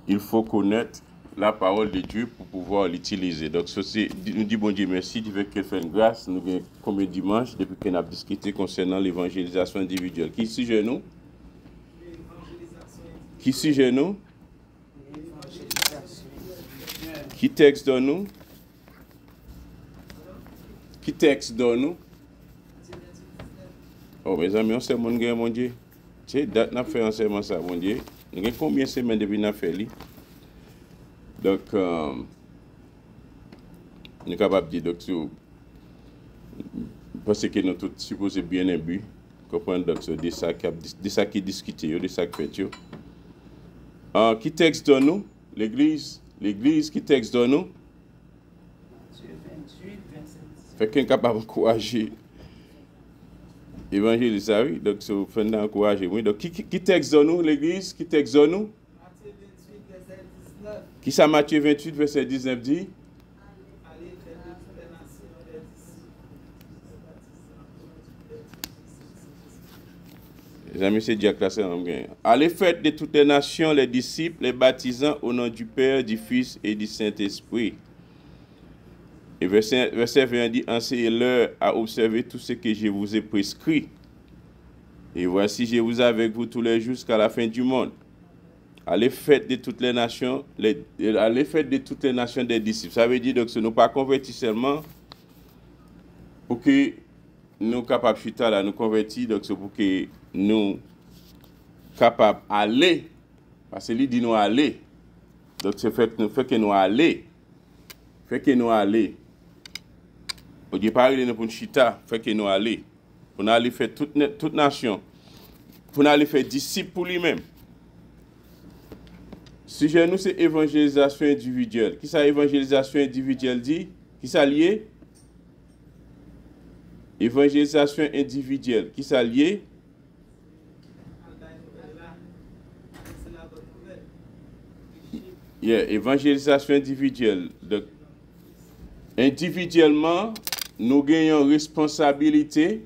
il faut connaître la parole de Dieu pour pouvoir l'utiliser. Donc, nous disons bon Dieu merci, Dieu veut qu'il fasse une grâce. Nous avons combien de dimanches depuis qu'on a discuté concernant l'évangélisation individuelle. Qui sujet nous? Qui sujet nous? Qui texte dans nous? Qui texte dans nous? Oh, mes amis, on sait mon Dieu, mon Dieu. Tu sais, date n'a fait enseignement ça, mon Dieu. Nous avons combien de semaines depuis n'a fait lui? Donc, nous sommes capables de dire, donc, parce que nous tous supposés bien un but, comprendre donc de ça qui discute, de ça qui fait. Qui texte dans nous? L'église qui texte dans nous? Fait qu'on est capable d'encourager l'évangéliste, oui. Donc, il faut encourager. Oui. Donc, qui texte dans nous, l'église? Qui texte dans nous? Matthieu 28, verset 19. Qui ça, Matthieu 28, verset 19 dit? Allez, faites de toutes les nations des disciples. Les amis, c'est déjà classé en gain. Allez, faites de toutes les nations les disciples, les baptisant au nom du Père, du Fils et du Saint-Esprit. Et verset 20 dit, enseignez-leur à observer tout ce que je vous ai prescrit. Et voici, je vous ai avec vous tous les jours jusqu'à la fin du monde. Allez, faites de toutes les nations, allez, faites de toutes les nations des disciples. Ça veut dire donc, ce n'est pas convertis seulement pour que nous capables de nous convertir, donc c'est pour que nous capables d'aller. Parce que lui dit nous aller. Donc c'est fait que nous aller. Fait que nous aller. Au départ, il est pour une chita, fait que nous aller. Pour nous aller faire toute nation. Pour nous aller faire disciples pour lui-même. Sujet nous, c'est évangélisation individuelle. Qui ça, évangélisation individuelle dit? Qui ça lié? Évangélisation individuelle. Qui ça lié? Évangélisation individuelle. Donc, individuellement, nous gagnons responsabilité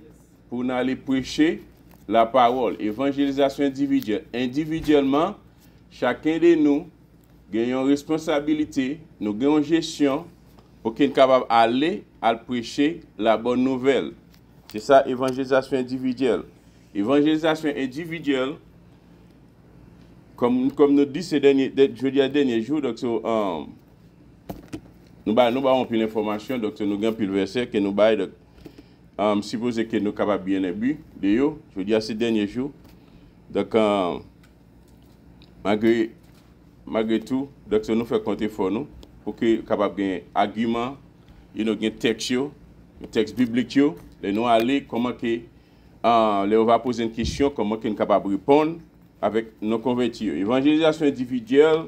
pour aller prêcher la parole. Évangélisation individuelle. Individuellement, chacun de nous gagnons responsabilité, nous gagnons gestion pour qu'il soit capable d'aller à prêcher la bonne nouvelle. C'est ça, évangélisation individuelle. Évangélisation individuelle, comme nous dit ces derniers jours, donc, nous avons plus d'informations, donc nous avons plus de versets que nous avons, supposé que nous sommes capables bien de but, je dis à ces derniers jours. Donc, malgré tout, donc nous faisons compter pour nous, pour que nous capables de argument, un texte biblique, nous aller, comment que, on va poser une question, comment que nous sommes capables de répondre avec nos convertis. Évangélisation individuelle,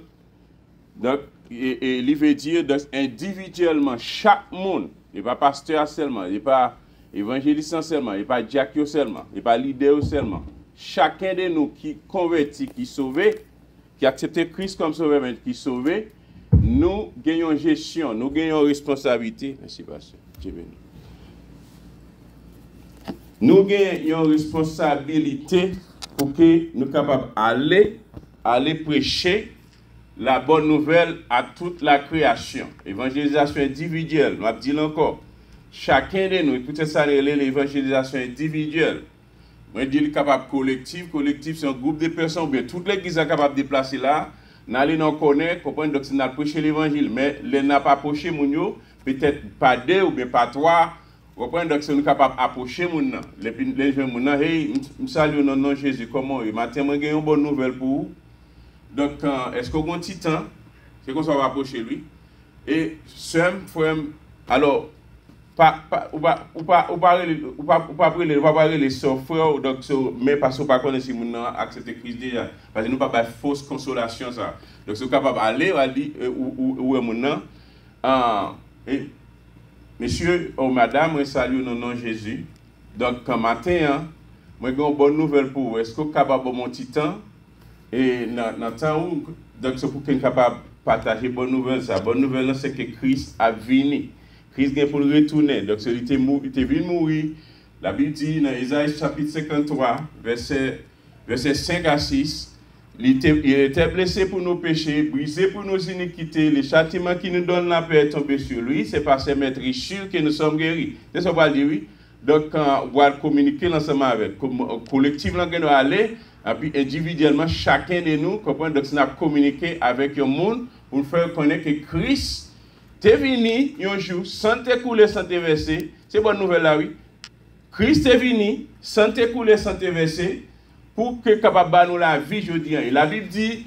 donc, et il veut dire donc, individuellement, chaque monde, il n'est pas pasteur seulement, il n'est pas évangéliste seulement, il n'est pas diacre seulement, il n'est pas leader seulement. Chacun de nous qui convertit, qui sauvé, qui accepte Christ comme sauveur, qui est sauvé, nous gagnons gestion, nous gagnons responsabilité. Merci, pasteur. Nous gagnons responsabilité pour que nous soyons capables d'aller prêcher la bonne nouvelle à toute la création. Évangélisation individuelle, nous dit encore, chacun de nous, écoutez ça, l'évangélisation individuelle. Moi, je dis capable collectif c'est un groupe de personnes, bien toute l'église est capable de déplacer là, n'allez nous connaître, comprendre donc c'est prêcher l'évangile, mais les n'a pas approché mon peut-être pas deux ou bien pas trois, comprendre donc c'est nous capable approcher mon les gens mon hey, me salue au nom de Jésus comment et matin moi j'ai une bonne nouvelle pour vous. Donc est-ce qu'on a un petit temps, c'est qu'on va approcher lui et frère, alors pas parler les frères donc mais parce qu'on pas connaître si mon accepter Christ déjà parce que nous pas fausse consolation ça donc c'est capable aller ou mon et monsieur ou madame moi salue au nom de Jésus donc quand matin moi j'ai une bonne nouvelle pour vous est-ce que capable mon petit temps et dans temps où donc c'est pour qu'on capable partager bonne nouvelle ça bonne nouvelle c'est que Christ a venu. Christ vient pour le retourner. Donc, il était venu mourir. La Bible dit dans Isaïe chapitre 53, verset 5 à 6, il était blessé pour nos péchés, brisé pour nos iniquités. Le châtiment qui nous donne la paix est tombé sur lui. C'est par ses maîtres sûrs que nous sommes guéris. C'est ça qu'on va dire, oui. Donc, quand on va communiquer ensemble avec, collectivement, nous aller, et puis individuellement, chacun de nous, comprendre, donc, nous avons communiqué avec le monde pour nous faire connaître que Christ est venu un jour, sans te couler, sans te verser. C'est bonne nouvelle là, oui. Christ est venu, sans te couler, sans te verser, pour que capable de nous la vie, je dis. Et la Bible dit,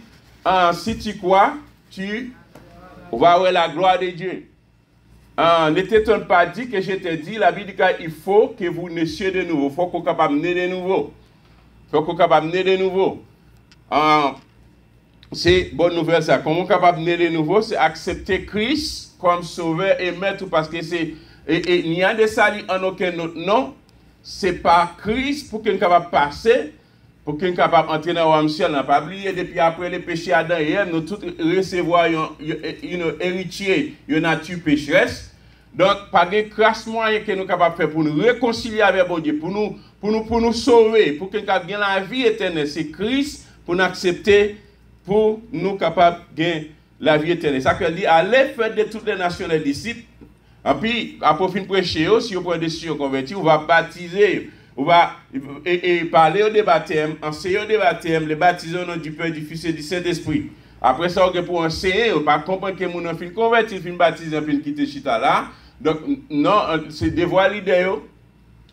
si tu crois, tu vas avoir la gloire de Dieu. Ne t'étonne pas dit que je t'ai dit, la Bible dit qu'il faut que vous naissiez de nouveau. Il faut qu'on soit capable de naître de nouveau. Il faut qu'on soit capable de naître de nouveau. C'est bonne nouvelle ça. Comment on est capable de naître de nouveau? C'est accepter Christ comme sauveur et maître, parce que c'est... Et il n'y a de salut en aucun autre nom. C'est par Christ pour qu'on soit capable de passer, pour qu'on soit capable d'entrer dans le royaume ciel. On n'a pas oublié, depuis après les péchés Adam et Ève, nous tous recevoir une héritier, une nature pécheresse. Donc, par des grâces moyens que nous sommes capables de faire pour nous réconcilier avec bon Dieu, pour nous sauver, pour que nous ayons la vie éternelle. C'est Christ pour nous accepter, pour nous capables de gagner la vie éternelle. Ça veut dire, allez faire de toutes les nations les disciples. Et puis, après fin prêcher, si vous prenez des décision convertis, on va baptiser, on va parler au baptême, enseigner au baptême, les baptiser au nom du Père, du Fils et du Saint-Esprit. Après ça, on pour enseigner, on va comprendre que mon enfant converti, fin baptisé, fin quitter chita là. Donc, non, c'est dévoiler l'idée,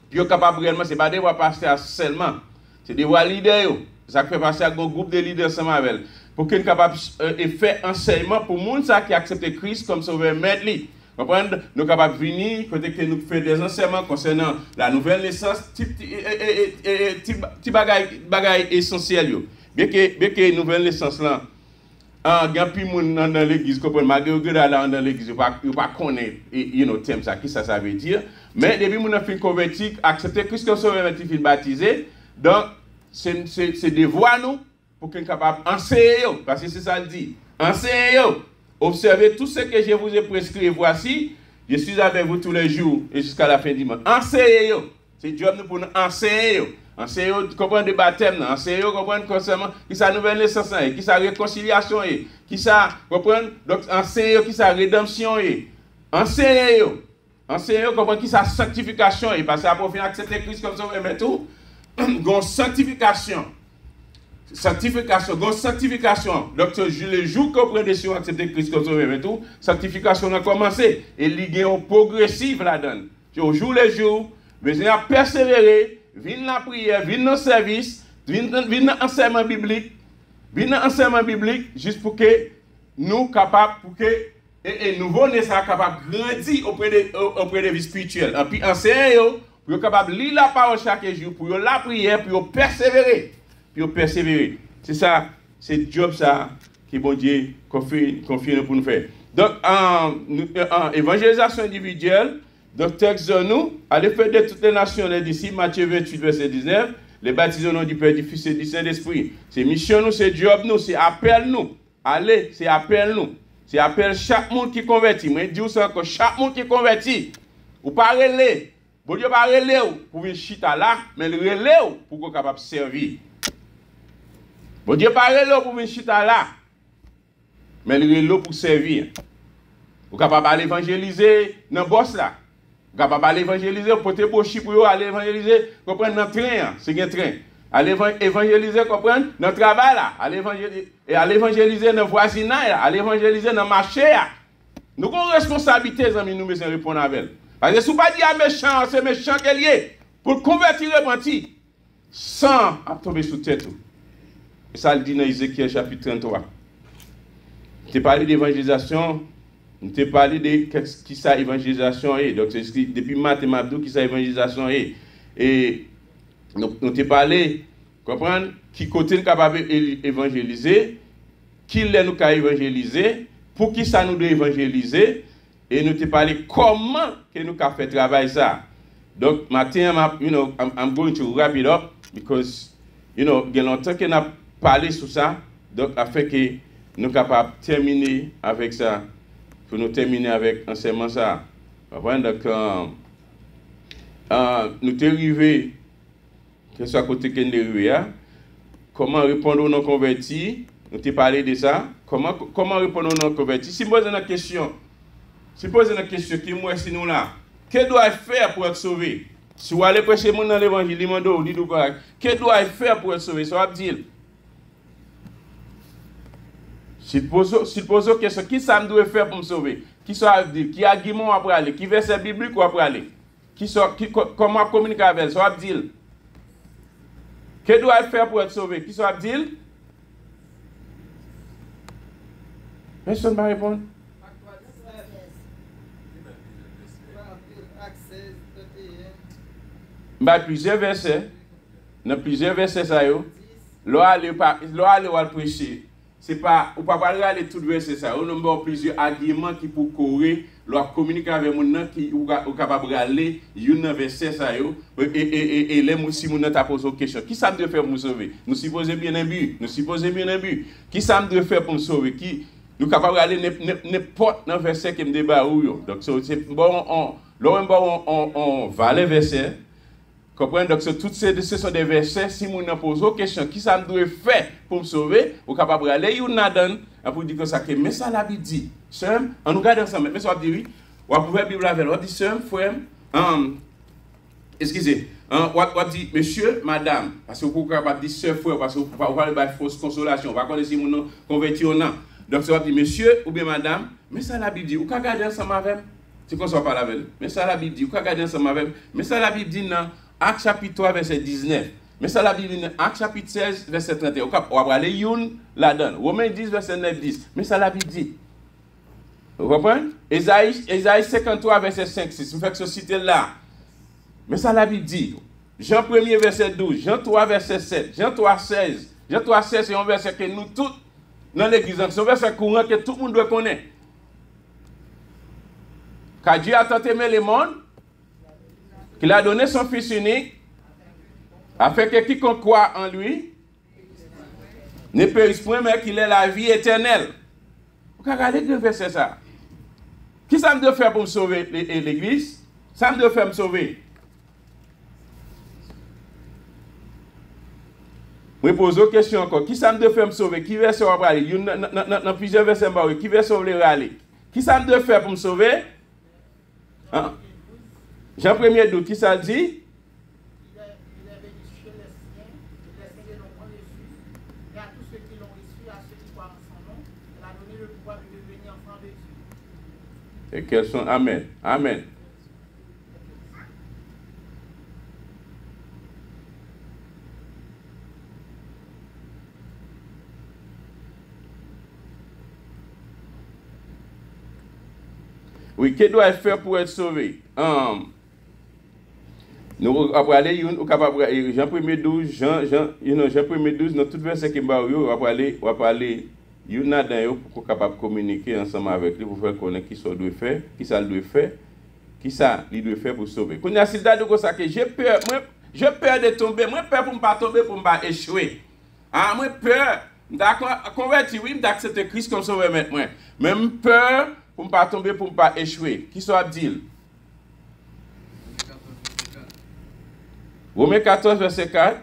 puis on est capable réellement, ce n'est pas dévoiler pasteur seulement, c'est dévoiler l'idée. Ça fait passer à un groupe de leaders ensemble avec, pour qu'on soit capable de faire enseignement pour les gens qui acceptent Christ comme sauveur maître. Nous sommes capables de venir, côté que nous faisons des enseignements concernant la nouvelle naissance, petit bagage essentiel. Bien que nouvelle naissance là, il y a plus de monde dans l'église, malgré que dans l'église, ils ne connaissent pas thème ça, qui ça veut dire. Mais depuis que nous avons converti, accepter Christ comme sauveur maître, baptisé, donc c'est des voies nous pour qu'on soit capable d'enseigner, parce que c'est ça le dit. Enseignez. Observez tout ce que je vous ai prescrit. Voici, je suis avec vous tous les jours et jusqu'à la fin du mois. Enseignez. C'est job pour nous enseigner. Enseignez, comprendre le baptême. Enseignez, comprendre concernant qui sa nouvelle naissance, qui sa réconciliation, qui sa, comprendre, donc enseignez, qui sa rédemption. Enseignez. Enseignez, comprendre qui sa sanctification. Parce que après, accepter Christ comme ça, mais tout, une sanctification. Sanctification. Donc, le jour qu'on prend des décision d'accepter Christ comme sauveur et tout, sanctification a commencé. Et il y a une progressive là-dedans. Au jour le jour, besoin de persévérer, venir dans la prière, venir dans le service, venir dans l'enseignement biblique, juste pour que nous capables, pour que et nouveau-né soit capable de grandir auprès des vies spirituelles. Et puis, enseigner, pour être capable de lire la parole chaque jour, pour la prière, pour persévérer. Puis persévérer. C'est ça, c'est le job ça que bon Dieu confie pour nous faire. Donc, en évangélisation individuelle, donc texte de nous, allez faire de toutes les nations les disciples, Matthieu 28, verset 19, les baptiser au nom du Père, du Fils et du Saint-Esprit. C'est mission nous, c'est job nous, c'est appel nous. Allez, c'est appel nous. C'est appel chaque monde qui convertit. Moi, je dis ça que chaque monde qui convertit, ou pas relais. Bon Dieu pas relais pour venir chita là, mais le relais pour qu'on soit capable de servir. Bon Dieu parle là pour venir chita là, mais il est là pour servir. Vous êtes capable d'aller évangéliser dans le boss là. Vous êtes capable d'aller évangéliser pour te bocher pour aller évangéliser, comprendre dans le train, c'est un train. Aller évangéliser, comprendre dans le travail là. Aller évangéliser dans le voisinage là. Aller évangéliser dans le marché là. Nous avons une responsabilité, les amis, nous devons répondre avec. Parce que si vous ne pas dire méchant, c'est méchant qu'elle est. Pour convertir le repenti, sans tomber sous tête. Et ça le dit dans Ézéchiel chapitre 33. Je t'ai parlé d'évangélisation, je t'ai parlé de qui ça évangélisation est. Donc c'est écrit depuis matin Mabdou qui ça évangélisation est. Et nous t'ai parlé, comprendre, qui côté nous capable évangéliser, qui l'est nous capable évangéliser, pour qui ça nous doit évangéliser, et nous t'ai parlé comment que nous capable faire travail ça. Donc matin, I'm going to wrap it up because il y a longtemps que nous parler sur ça, donc afin que nous soyons capables de terminer avec ça, pour nous terminer avec enseignement ça. Donc, nous sommes arrivés, que ce soit côté que nous arrivés, comment répondre aux non-convertis. On t'a parlé de ça. Comment répondre aux non-convertis? Si pose une question, qui moi, si nous là, que dois-je faire pour être sauvé? Si vous allez prêcher mon dans l'évangile, que dois-je faire pour être sauvé? Ça va dire. S'il pose une question, qui ça me doit faire pour me sauver? Qui ça va dire? Qui argument après aller? Qui verset biblique ou après aller? Comment communiquer avec elle? Ça va dire. Que dois-je faire pour être sauvé? Qui ça va dire? Personne ne va répondre. Plusieurs versets. Dans plusieurs versets, ça y est. Là, aller prêcher. C'est pas, ou pas regarder tout verset ça. On a plusieurs arguments qui pour courir, leur communiquer avec mon nom qui ou capable regarder, une verset ça yo. Et les si mon t'a posé une question. Qui ça me doit faire pour me sauver? Nous supposons bien un but. Qui ça me doit faire pour me sauver? Qui nous capable regarder n'importe un verset qui me débat ou yo. Donc c'est bon on va les versets. Comprenez? Donc, ce sont des versets. Si vous me posez une question, qui ça me doit faire pour me sauver? Vous êtes capable d'aller, vous n'avez pour dire que ça, mais ça la Bible dit. Sœur, on nous regarde ensemble. Mais ça va dire oui. Vous pouvez la Bible avec. On dit, sœur, frère, excusez, on dit, monsieur, madame, parce que vous pouvez pas dire sœur, frère, parce que vous ne pouvez pas fausse consolation. Vous ne pouvez pas connaître si vous converti ou non. Donc, ça va dire, monsieur ou bien madame, mais ça la Bible dit. Vous pouvez regarder ensemble avec. C'est qu'on ne soit pas la veille. Mais ça la Bible dit. Vous pouvez regarder ensemble avec. Mais ça la Bible dit, non. Acte chapitre 3, verset 19. Mais ça, la Bible, Acte chapitre 16, verset 31. On va aller une là-dedans. Romains 10, verset 9, 10. Mais ça, la Bible dit. Vous comprenez? Ésaïe 53, verset 5, 6. Vous faites que ce cité là. Mais ça, la Bible dit. Jean 1er, verset 12. Jean 3, verset 7. Jean 3, 16. Jean 3, 16, c'est un verset que nous tous, dans l'église, c'est un verset courant que tout le monde doit connaître. Car Dieu a tant aimé le monde, qu'il a donné son Fils unique, afin que quiconque croit en lui ne périsse point, mais qu'il ait la vie éternelle. Vous regardez le verset ça. Qui ça me doit faire pour me sauver l'église? Ça me doit faire me sauver. Je pose une question encore. Qui ça me doit faire me sauver? Qui verset on va aller? Dans plusieurs versets, qui verset on va aller? Qui ça me doit faire pour me sauver? Hein? Jean 1er 12, qui ça dit? Il est venu chez les siens, les siens l'ont reçu, et à tous ceux qui l'ont reçu, à ceux qui croient en son nom, il a donné le pouvoir de devenir enfants de Dieu. Et quels sont? Amen. Amen. Oui, que doit-il faire pour être sauvé? Nous après aller Jean 1er 12 Jean 1er 12 dans tout verset qui m'a eu on va aller you n'a dans pour capable communiquer ensemble avec lui pour faire connaître qui ça doit faire, qui ça doit faire, qui ça il doit faire pour sauver. Quand il y a cela de ça que j'ai peur de tomber, moi peur pour pas tomber pour pas échouer. Ah moi peur d'accord converti oui d'accepter Christ comme sauveur maintenant. Même peur pour pas tomber pour pas échouer. Qui ça dit? Romains 14, verset 4.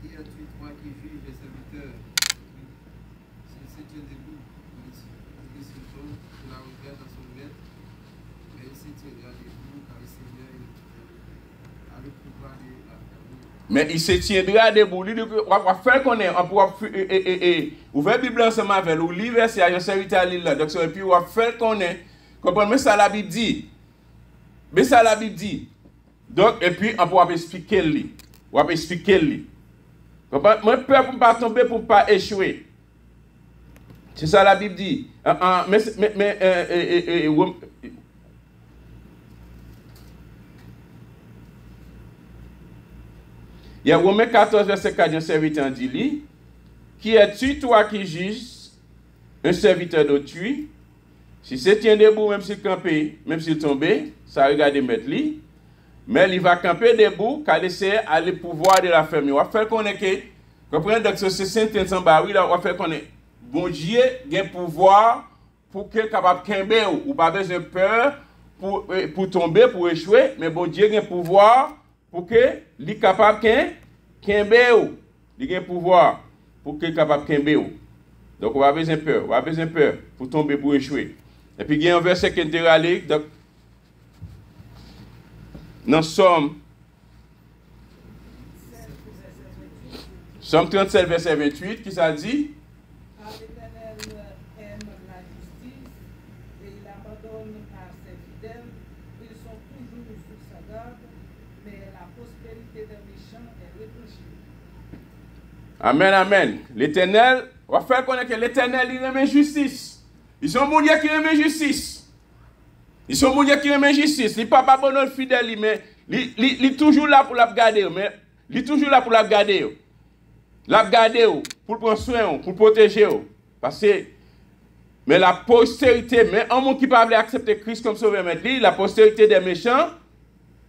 Qui es-tu, toi qui juges les serviteurs? S'il se tient debout, il se tombe, il la regarde dans son maître, mais il se tiendra debout car le Seigneur a le pouvoir de la famille. Mais il se tiendra debout. On va faire qu'on est, on va ouvrir la Bible ensemble avec nous, lire verset, il y a un serviteur à lire là. Donc, et puis, on va faire qu'on est. Comprenez, mais ça la Bible dit. Mais ça la Bible dit. Donc, et puis, on peut expliquer lui. On va expliquer lui. Moi, peur pour ne pas tomber, pour ne pas échouer. C'est ça la Bible dit. Il y a Romains 14, verset 4, un serviteur dit lui. Qui es-tu, toi qui juges un serviteur d'autrui? Si se tient debout, même s'il campait, même s'il tombait, ça regarde mettre lui. Mais il va camper debout, car il sait à le pouvoir de la famille. On va faire connaître que, comprenez, donc c'est Saint-Vincent, oui, là, on va faire connaître. Bon Dieu a un pouvoir pour qu'il soit capable de camper, ou pas besoin de peur pour tomber, pour échouer, mais bon Dieu a un pouvoir pour qu'il soit capable de camper. il a un pouvoir pour qu'il soit capable de kembe. Donc, on a besoin de peur. On a besoin de peur pour tomber, pour échouer. Et puis, il y a un verset qui est allé dans Somme 37, verset 28, qui ça dit? Car l'Éternel aime la justice et il abandonne à ses fidèles. Ils sont toujours sous sa garde, mais la prospérité des méchants est retranchée. Amen, amen. L'Éternel, on va faire connaître que l'Éternel, il aime justice. Ils sont mon Dieu qui aime justice. Ils sont mon Dieu qui aime justice. Il n'est pas bon fidèle, mais il est toujours là pour la garder. Mais il est toujours là pour la garder. La garder, pour prendre soin, pour protéger. Parce que, mais la postérité, mais un monde qui ne peut pas accepter Christ comme sauveur, la postérité des méchants,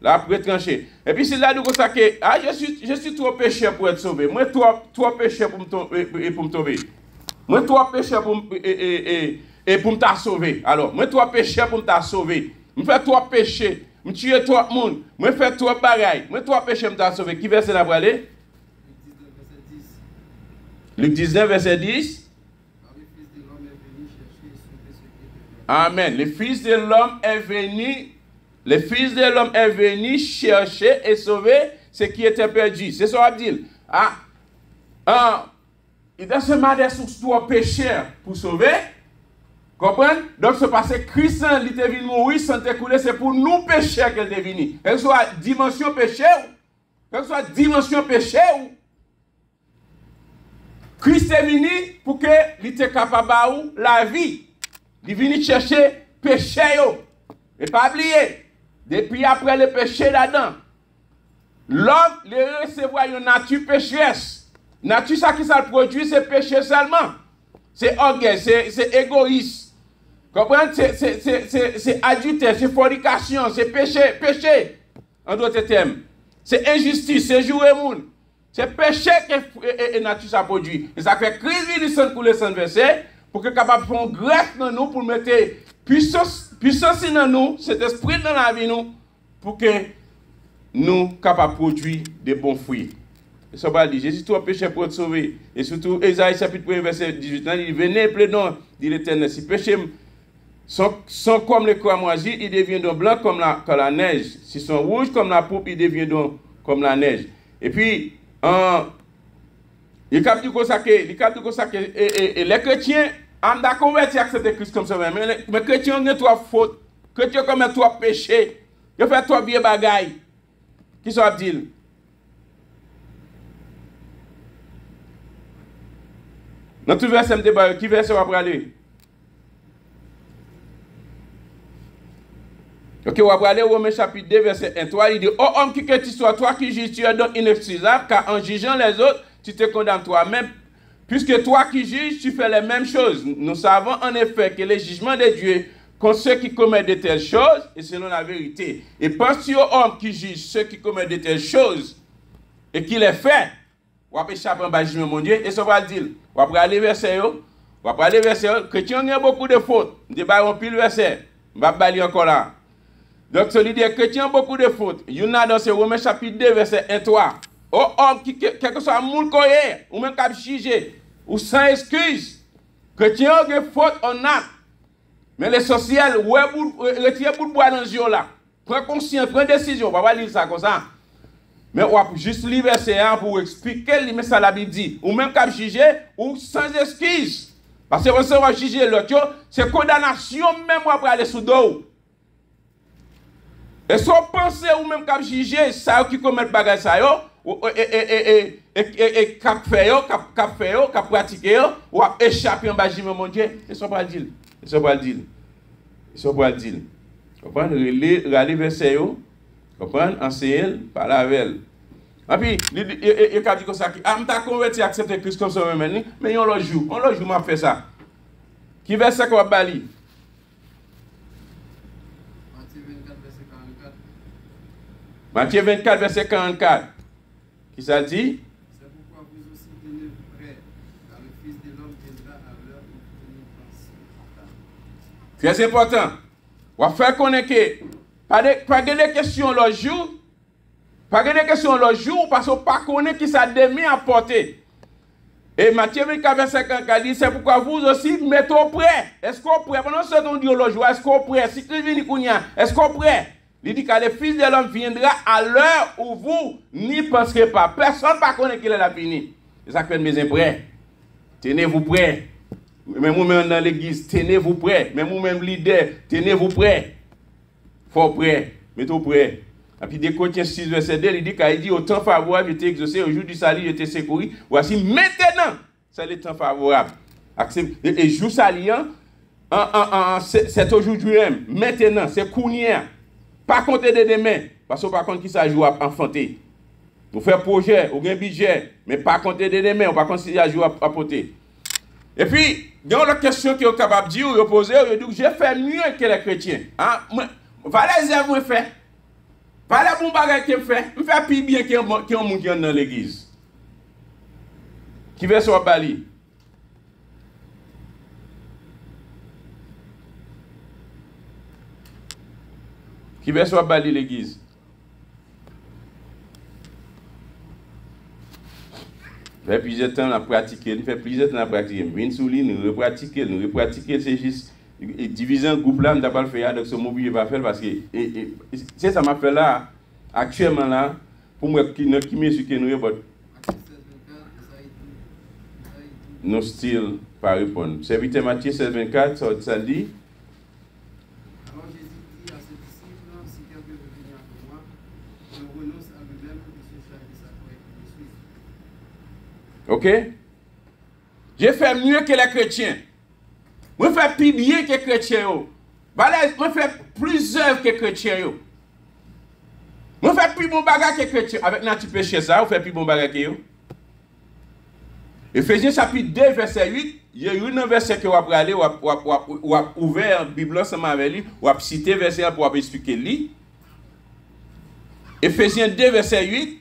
là, pour être tranché. Et puis c'est là où ça que, ah, je suis trop pécheur pour être sauvé. Moi, trop pécheur pour me sauver. Moi, trop pécheur pour me sauver. Alors, moi, trop pécheur pour me sauver. Je fais trop péché. Je tue trop de monde. Je fais trop de bagailles. Moi, trop pécheur pour me sauver. Qui verset là pour aller? Luc 19, verset 10. Amen. Le Fils de l'homme est venu. Le Fils de l'homme est venu chercher et sauver ce qui était perdu. C'est ça qu'on va dire. Il doit se mettre sous toi pécheur pour sauver. Comprenez? Donc c'est parce que Christ il est venu mourir sans t'écouler, c'est pour nous pécheurs qu'il est venu. Quelle soit dimension péché, quelle soit dimension péché, Christ est venu pour que il était capable de la vie. Il est venu chercher péché. Et pas oublier. Depuis après le péché là-dedans, l'homme le recevoir une nature pécheresse. Nature ça qui ça produit, c'est péché seulement. C'est orgueil, c'est égoïste. Comprenez? C'est adultère, c'est fornication, c'est péché. En d'autres termes. C'est injustice, c'est jouer monde. C'est péché que nature ça produit. Et ça fait Christ vient sans couler sans verset pour que capable de faire greffe dans nous pour mettre puissance dans nous, cet esprit dans la vie nous, pour que nous capables de produire des bons fruits. Et ça va dire, Jésus, toi péché pour te sauver. Et surtout, Ésaïe chapitre 1, verset 18, il dit, venez, plaidons, dit l'Éternel, si péché sont comme les croix moisies, ils deviendront blancs comme la neige. S'ils sont rouges comme la pourpre, ils deviendront comme la neige. Et puis, il capte du consacré, et les chrétiens, on a converti à accepter Christ comme ça, mais les chrétiens ont trois fautes, les chrétiens ont trois péchés, ils ont fait trois vieilles bagailles. Qui sont dit? Dans tout verset, qui verset va aller? Ok, on va aller au Romains chapitre 2, verset 1. Toi, il dit, oh homme qui que tu sois, toi qui juges, tu es donc inexcusable, car en jugeant les autres, tu te condamnes toi-même. Puisque toi qui juges, tu fais les mêmes choses. Nous savons en effet que le jugement de Dieu contre ceux qui commettent de telles choses est selon la vérité. Et penses-tu aux hommes qui jugent ceux qui commettent de telles choses et qui les fait, on va échapper en bas jugement, mon Dieu, et ça va le dire. On va aller verset, chrétiens ont beaucoup de fautes. On va un pile verset. On va aller encore là. Donc, celui des chrétiens ont beaucoup de fautes. Il y en a dans ce Romains chapitre 2, verset 1-3. Oh homme, quel que soit le monde qu'on est, ou même qui jugé, ou sans excuse, chrétiens ont des fautes en acte. Mais l'essentiel, retirez pour boire dans le jour là. Prends conscience, prends décision. On va pas lire ça comme ça. Mais on va juste lire verset 1 pour expliquer mais ça la Bible dit. Ou même qui jugé, ou sans excuse. Parce que on va juger l'autre, c'est condamnation même pour aller sous dos. Et si on pense ou même qu'à juger, ça qui commet bagage ça yo, et cap pratiquer, ou à échapper en bas mon Dieu, et ça pas dire. Et ça pas dire. Et ça pas dire. Comprendre relis verset yo, comprendre enseigner par la veille. Et puis il a dit comme ça qui ah m'ta converti accepter Christ comme ça même mais on le joue m'a fait ça. Qui verset qu'on va bali? Matthieu 24, verset 44. Qui ça dit? C'est pourquoi vous aussi tenez prêts, car le Fils de l'homme viendra à l'heure où vous ne pensez pas. Très important. On va faire connaître que pas de questions le jour. Pas de questions le jour parce qu'on ne pas connaît qui ça demi à porter. Et Matthieu 24, verset 54 dit, c'est pourquoi vous aussi mettez au prêt. Est-ce qu'on prêt? Pendant ce temps, on dit au logement, est-ce qu'on prêt? Si Christ vient, est-ce qu'on prêt? Il dit que le Fils de l'homme viendra à l'heure où vous n'y penserez pas. Personne ne connaît qu'il est la fini. C'est ça que mes prêts. Tenez-vous prêts. Même vous-même dans l'église, tenez-vous prêts. Même vous-même leader, tenez-vous prêts. Faut prêt. Mettez-vous prêts. Et puis, dès Colossiens 6, verset 2, il dit, au temps favorable, j'étais exaucé, au jour du salut, j'étais secouru. Voici maintenant, c'est le temps favorable. Et jour salut, c'est aujourd'hui même. Maintenant, c'est cournier. Pas compter de demain. Parce que par contre, qui ça joue à enfanter. Vous faites projet, vous avez un budget, mais pas compter de demain, on pas considérer à jouer à porter. Et puis, il y a une question qui est capable de dire, ou poser, il dit, j'ai fait mieux que les chrétiens. Voilà les œuvres que fait. Voilà les bons bagages que fait. Je fais plus bien qu'il y a un monde qui est dans l'église. Qui veut sur Bali. Qui veut sur Bali l'église. Il fait plusieurs temps à pratiquer, il fait plusieurs temps à pratiquer. Vin sous lui, nous repratiquer, c'est juste diviser un groupe là, nous n'avons pas le faire, donc ce mot je pas faire parce que c'est ça m'a fait là, actuellement là, pour moi qui me suis que nous nous still pas répondre. Serviteur Matthieu 16:24, ça dit. Alors Jésus dit à ses disciples, si quelqu'un veut venir après moi, il renonce à lui-même et se charge de sa croix et le suit. Ok? J'ai fait mieux que les chrétiens. Je fais plus bien que les chrétiens. Je fais plus œuvres que les chrétiens. Je fais plus bon bagage que les chrétiens. Avec notre péché, ça, vous faites plus bon bagage que eux. Éphésiens chapitre 2, verset 8, il y a un verset que vous avez aller, vous avez ouvert la Bible ensemble avec lui, vous avez cité verset pour expliquer lui. Éphésiens 2, verset 8,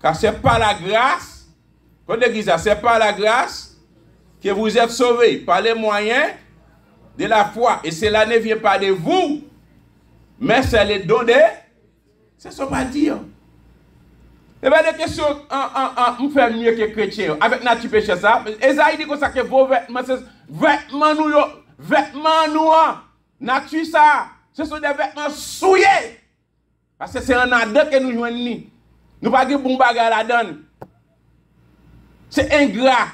car c'est par la grâce, quand l'église a, c'est par la grâce que vous êtes sauvés, par les moyens de la foi. Et cela ne vient pas de vous, mais c'est le don de... C'est ce qu'on va dire. Et bien, les questions, on fait mieux que les chrétiens. Avec notre péché, ça. Esaïe dit comme ça que vos vêtements, c'est vêtements noirs. Nature, ça. Ce sont des vêtements souillés. Parce que c'est un Adam que nous joignons. Nous pas de bon bagage là-dedans. C'est ingrat.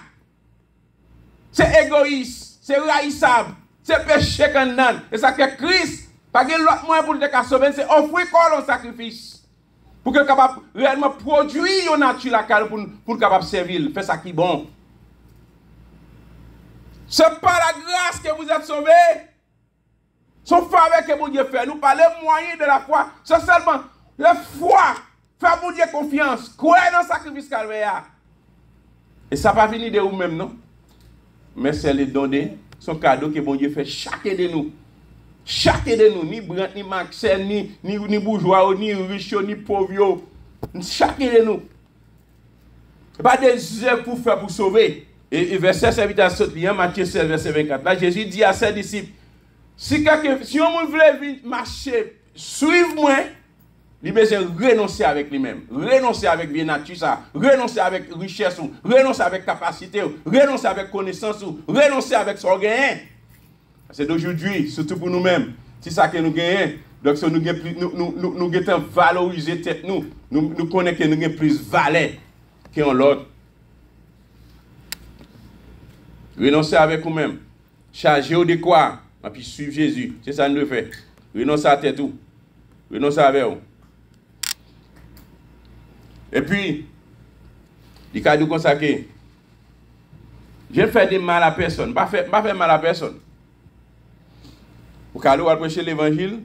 C'est égoïste. C'est raïssable. C'est péché qu'on donne. Et ça que Christ, pas que l'autre moyen pour le sauver, c'est offrir quoi le sacrifice. Pour que capable réellement produire une nature locale pour capable servir, faire ça qui est bon. C'est par la grâce que vous êtes sauvés. C'est faveur que mon Dieu fait. Nous parlons moyen de la foi. C'est seulement la foi. Faire mon Dieu confiance. Croire dans le sacrifice calvaire. Et ça va venir de vous-même, non? Mais c'est le don de son cadeau que mon Dieu fait chacun de nous. Chacun de nous, ni Brent, ni Maxel, ni bourgeois, ni riche, ni pauvre, chacun de nous. Pas des œuvres pour faire pour sauver. Et verset serviteur Matthieu 16, verset 24. Là, Jésus dit à ses disciples, si on veut marcher, suivre-moi, il a besoin de renoncer avec lui-même, renoncer avec bien nature, renoncer avec richesse, renoncer avec capacité, renoncer avec connaissance, renoncer avec son gain. C'est d'aujourd'hui, surtout pour nous-mêmes. C'est ça que nous gagnons. Donc, si nous gagnons valoriser tête nous connaissons que nous gagnons plus de valeur qu'en l'autre. Renoncer avec nous-mêmes. Charger de quoi? Et puis suivre Jésus. C'est ça que nous faisons. Renoncer à tête tout. Renoncer avec vous. Et puis, il a dit comme ça que je ne fais de mal à personne. Je ne fais pas mal à personne. Pour aller prêcher l'évangile.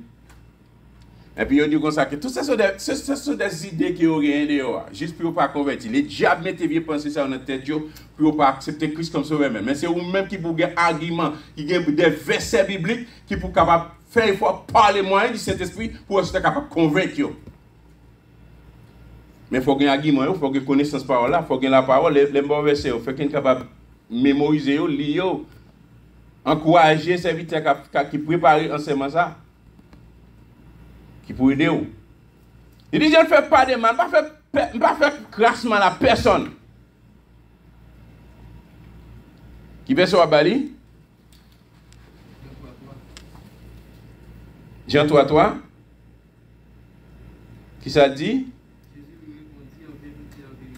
Et puis, il dit comme ça que tout ça sont des idées qui ont rien dehors. Juste pour ne pas convertir. Les diables mettent bien penser ça dans notre tête pour ne pas accepter Christ comme sauveur même. Mais c'est vous-même qui pour des arguments, qui ont des versets bibliques, qui pour capable faire, il faut parler moins du Saint-Esprit pour être capable de convaincre. Mais il faut gagner un argument, il faut gagner connaissance parole là, il faut gagner la parole, les bons versets, il faut qu'il soit capable de mémoriser, lire, encourager les serviteurs qui préparent enseignement ça, qui pour aider. Il dit, je ne fais pas de mal, je ne fais pas crassement à personne. Qui verset à Bali? Jean 3. Qui ça dit? Jésus lui répondit, en vérité, je te le dis,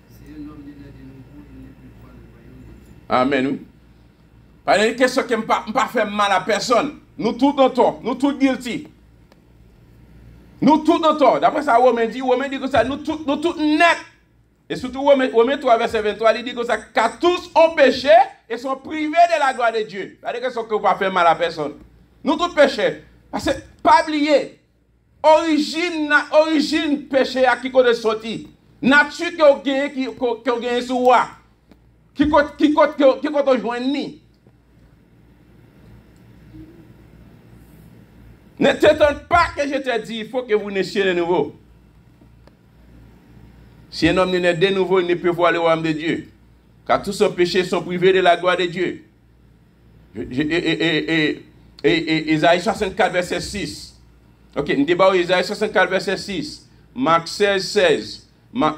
si un homme n'est né de nouveau, il ne peut voir le royaume de Dieu. Amen, oui. Pas une question qui ne pas faire mal à personne. Nous tous dans tort, nous tous guilty. Nous tous dans tort. D'après ça, Romain dit que ça, nous tous net. Et surtout, Romain 3, verset 23, il dit que ça, car tous ont péché et sont privés de la gloire de Dieu. C'est-à-dire que ça ne pas faire mal à personne. Nous tous péchés. Parce que, pas oublier, origine péché à qui est sorti. Nature qui a gagné sur moi. Qui a rejoint. Ne t'étonne pas que je te dis, il faut que vous naissiez de nouveau. Si un homme naît de nouveau, il ne peut voir le royaume de Dieu. Car tous sont péchés sont privés de la gloire de Dieu. Isaïe 64, verset 6. Ok, nous débattons Isaïe 64, verset 6. Marc 16, 16.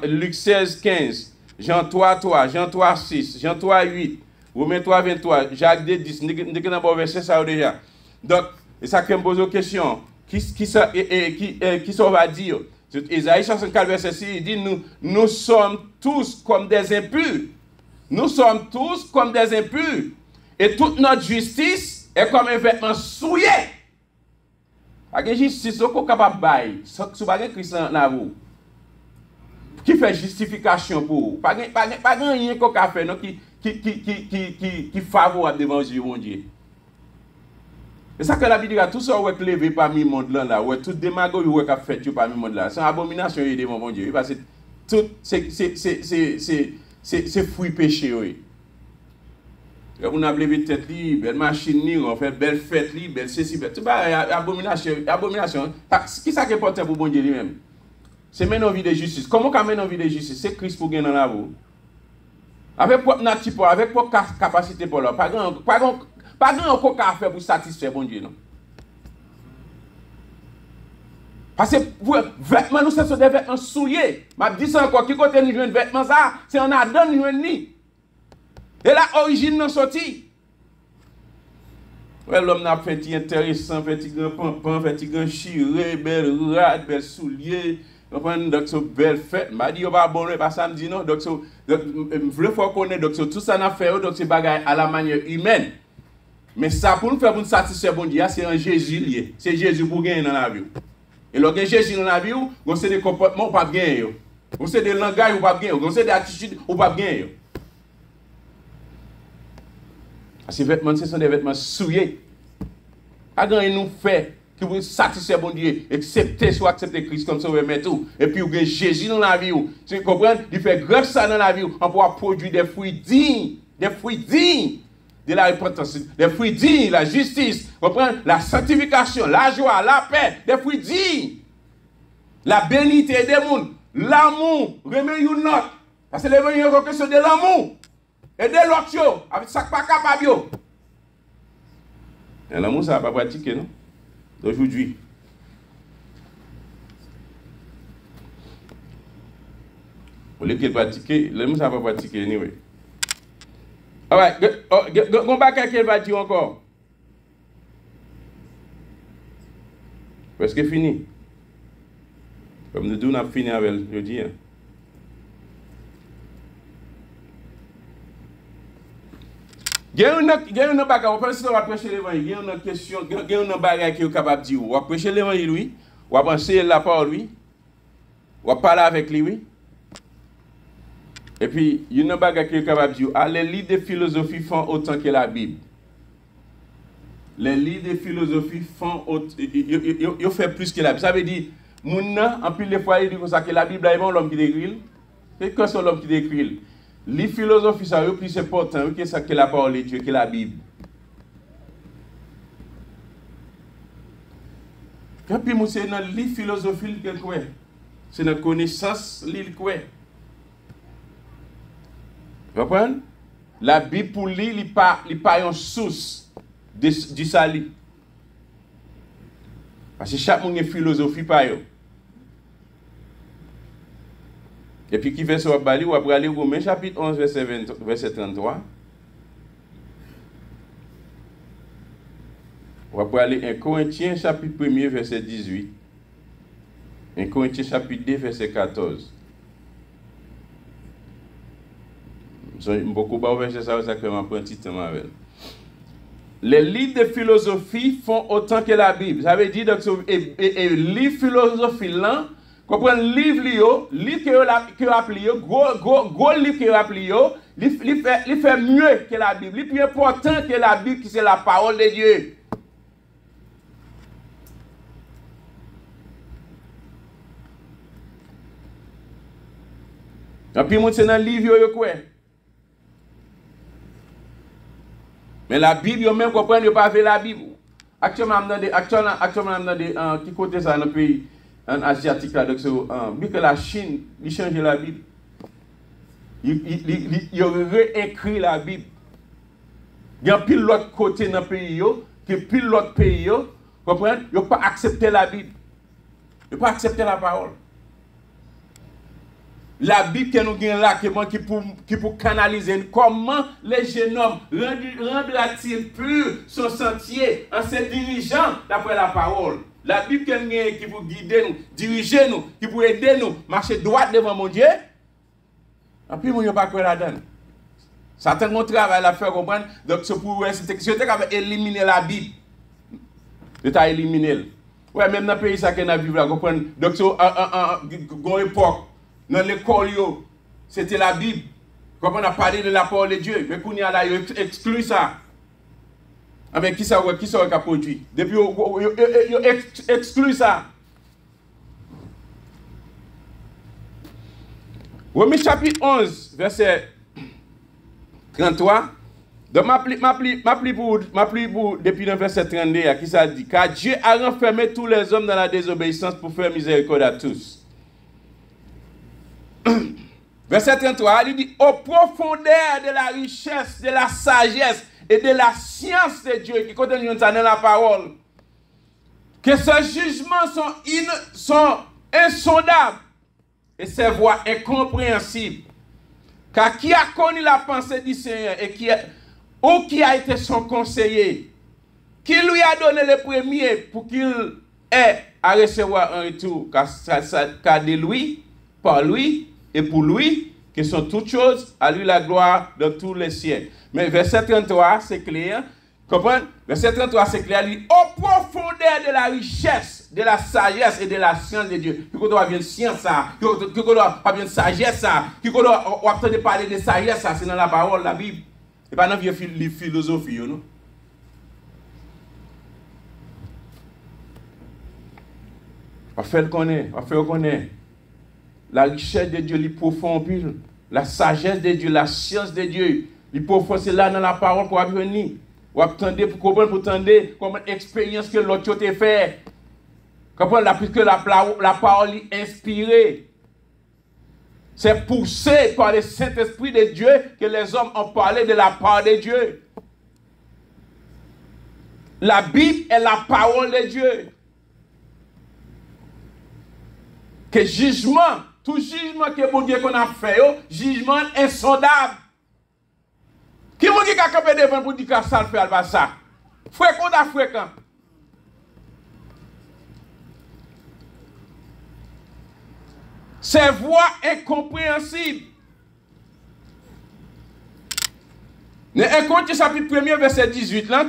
Luc 16, 15. Jean 3, 3. Jean 3, 6. Jean 3, 8. Romains 3, 23. Jacques 2, 10. Nous avons un verset ça déjà. Donc, et ça me pose une question. Qui ça va dire? Isaïe 64, verset 6, il dit, nous sommes tous comme des impurs. Nous sommes tous comme des impurs. Et toute notre justice est comme un vêtement souillé. La justice, c'est qu'on est capable de bailler. Ce n'est Christ dans vous. Qui fait justification pour vous? Pas rien qu'on a fait qui favorable devant Dieu, mon Dieu. C'est ça que la Bible dit, tout ça est levé parmi le monde là, ouais, toute démagogie qui a fait parmi le monde là, c'est une abomination devant mon Dieu, parce que tout c'est fruit péché. Oui. On a levé tête li, belle machine li, on fait belle fête li, belle ceci, belle tout bah abomination. Qui ça qui est important pour bon Dieu lui-même? C'est mener une vie de justice. Comment qu'on mène une vie de justice? C'est Christ pour gagner dans la vie. Avec propre nature, avec propre capacité pour là, pas grand qu'on a fait pour satisfaire bon Dieu, non. Parce que vêtements, nous, ce sont des vêtements souillés. Je dis ça encore, qui côté nous jouons vêtements ça, c'est en Adam nous jouons ni. Et la origine nous sorti. Ouais, l'homme n'a fait un intéressant, fait un pampan, fait un chiré, belle rade, belle soulier. Donc, c'est belle fête. Je dis, on va abonner, pas samedi, non. Donc, je veux connaître, donc, tout ça n'a fait, donc, c'est bagaille à la manière humaine. Mais ça, pour nous faire pour satisfaire bon Dieu, c'est un Jésus lié. C'est Jésus pour gagner dans la vie. Et lorsque Jésus dans la vie, on sait des comportements ou pas gagner. On sait des langages ou pas gagner. On sait des attitudes ou pas gagner. Ces vêtements, ce sont des vêtements souillés. Pas grand nous fait qui vous satisfaire bon Dieu, accepter soit accepter Christ comme ça, vous mettez tout. Et puis vous avez Jésus dans la vie. Tu comprends? Il fait grâce ça dans la vie. On pourra produire des fruits dignes. Des fruits dignes. De la repentance, des fruits dignes, la justice, comprendre la sanctification, la joie, la paix, des fruits dignes, la bénité des mondes, l'amour, remet une note, parce que les gens ont question de l'amour et de l'autre, avec ça pas capable. L'amour, ça va pas pratiquer, non? D'aujourd'hui. Pour les qui pratiquent, l'amour, ça va pas pratiquer, anyway. Ah ouais, on va quelqu'un va dire encore. Presque fini. Comme nous on a fini avec je dis. Il y a une bagarre, on pense qu'on va prêcher l'évangile. Il y a une question, il y a une bagarre qui est capable de dire. On va prêcher l'évangile, oui. On va penser la parole, oui. On va parler avec lui, oui. Et puis, il y a une bagarre qui est capable de dire, les livres de philosophie font autant que la Bible. Les livres de philosophie font autant, ils font plus que la Bible. Ça veut dire, en plus de fois, il dit que la Bible est l'homme qui décrit. C'est quoi c'est l'homme qui décrit? Les philosophies sont plus importants que la parole de Dieu, que la Bible. Et puis, c'est dans les philosophies que quoi? C'est dans la connaissance l'île quoi? Vous comprenez? La Bible pour lui, il n'est pas une source du salut. Parce que chaque monde a une philosophie par eux. Et puis qui fait ça, on va aller au Romains chapitre 11, verset 33. On va aller 1 Corinthiens chapitre 1er verset 18. 1 Corinthiens chapitre 2 verset 14. Beaucoup de verset ça que je prends un petit temps avec. Les livres de philosophie font autant que la Bible. Ça veut dire que les livres de philosophie là, comprendre livre que appelé gros livre que appelé il fait mieux que la Bible, il est plus important que la Bible qui c'est la parole de Dieu. Et puis, c'est dans le livre, quoi. Mais la Bible, même comprendre, pas avec la Bible. Actuellement, qui côté ça dans le pays asiatique, là, donc, que la Chine, il change la Bible. Il réécrit la Bible. Il y a pile l'autre côté dans le pays, qui pile l'autre pays, comprendre, ils n'ont pas accepté la Bible. Ils n'ont pas accepté la parole. La Bible que nous avons là, qui pour canaliser comment les jeunes hommes rendra-t-il pur son sentier en se dirigeant d'après la parole. La Bible que nous avons qui pour guider nous, diriger nous, qui pour aider nous, marcher droit devant mon Dieu. Et puis, nous n'avons pas quoi là-dedans. Satan mon travail à faire comprendre. Donc, c'est pour éliminer la Bible. Je t'ai éliminé. Ouais, même dans le pays, ça qu'on a vu là, comprendre. Donc, c'est une époque. Dans l'école, c'était la Bible. Quand on a parlé de la parole de Dieu, mais quand on a exclu ça. Mais qui ça a produit? Depuis on exclu ça. Romains chapitre 11, verset 33. Donc, m'appli pour depuis le verset 32, qui ça dit? Car Dieu a renfermé tous les hommes dans la désobéissance pour faire miséricorde à tous. Verset 33, il dit, au profondeur de la richesse, de la sagesse et de la science de Dieu, qui contient dans la parole, que ces jugements sont insondables et ses voies incompréhensibles. Car qui a connu la pensée du Seigneur et qui a été son conseiller, qui lui a donné le premier pour qu'il ait à recevoir un retour, car de lui, par lui, et pour lui, que sont toutes choses, à lui la gloire dans tous les siècles. Mais verset 33, c'est clair. Comprenez? Verset 33, c'est clair. Il dit, au profondeur de la richesse, de la sagesse et de la science de Dieu. Qui doit bien science ça, qui doit bien sagesse ça, qui doit entendre parler de sagesse ça, c'est dans la parole, la Bible. Et pas dans la philosophie, non? On fait le connaître. La richesse de Dieu, il profond pile. La sagesse de Dieu, la science de Dieu, il profond, c'est là dans la parole qu'on va venir. On va attendre pour comprendre, pour attendre comme expérience que l'autre a fait. Comprendre puisque la parole est inspirée. C'est poussé par le Saint-Esprit de Dieu que les hommes ont parlé de la part de Dieu. La Bible est la parole de Dieu. Que jugement, tout jugement que bon Dieu qu'on a fait, jugement insondable. Qui m'a dit qu'il a campé devant pour dire que ça le fait ça? Fréquent à fréquent. Ces voix incompréhensibles. Dans 1 Corinthiens chapitre 1er verset 18 là,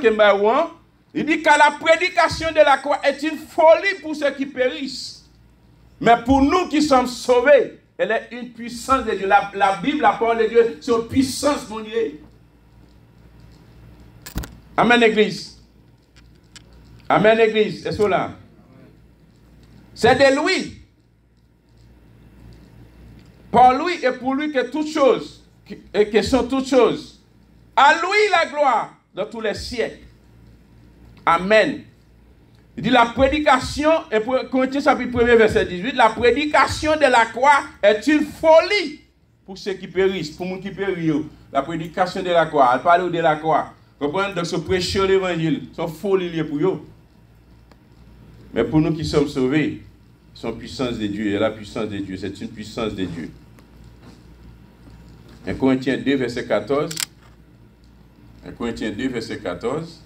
il dit que la prédication de la croix est une folie pour ceux qui périssent. Mais pour nous qui sommes sauvés, elle est une puissance de Dieu. La Bible, la parole de Dieu, c'est une puissance, mon Dieu. Amen, Église. Amen, Église. C'est cela. C'est de lui. Par lui et pour lui que toutes choses, et que sont toutes choses. À lui la gloire dans tous les siècles. Amen. Il dit la prédication, et Corinthiens chapitre 1 verset 18, la prédication de la croix est une folie pour ceux qui périssent, pour ceux qui périssent. La prédication de la croix, elle parle de la croix. Comprenez? Donc ce prêcher l'évangile, c'est une folie pour eux. Mais pour nous qui sommes sauvés, c'est une puissance de Dieu, et la puissance de Dieu, c'est une puissance de Dieu. 1 Corinthiens 2 verset 14. 1 Corinthiens 2 verset 14.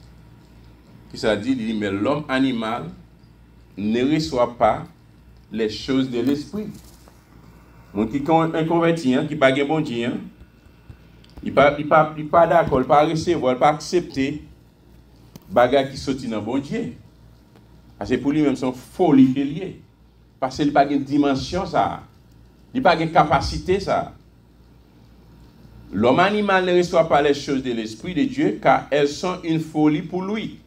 qui ça dit, il dit, mais l'homme animal ne reçoit pas les choses de l'esprit. Mon qui est inconverti, qui n'a pas bon Dieu, il n'est pas d'accord, il ne pas recevoir, il ne pas accepter les bagages qui sortent dans bon Dieu. Parce que pour lui-même, c'est une folie qu'il y a. Parce qu'il n'a pas de dimension, ça. Il n'a pas de capacité, ça. L'homme animal ne reçoit pas les choses de l'Esprit de Dieu car elles sont une folie pour lui.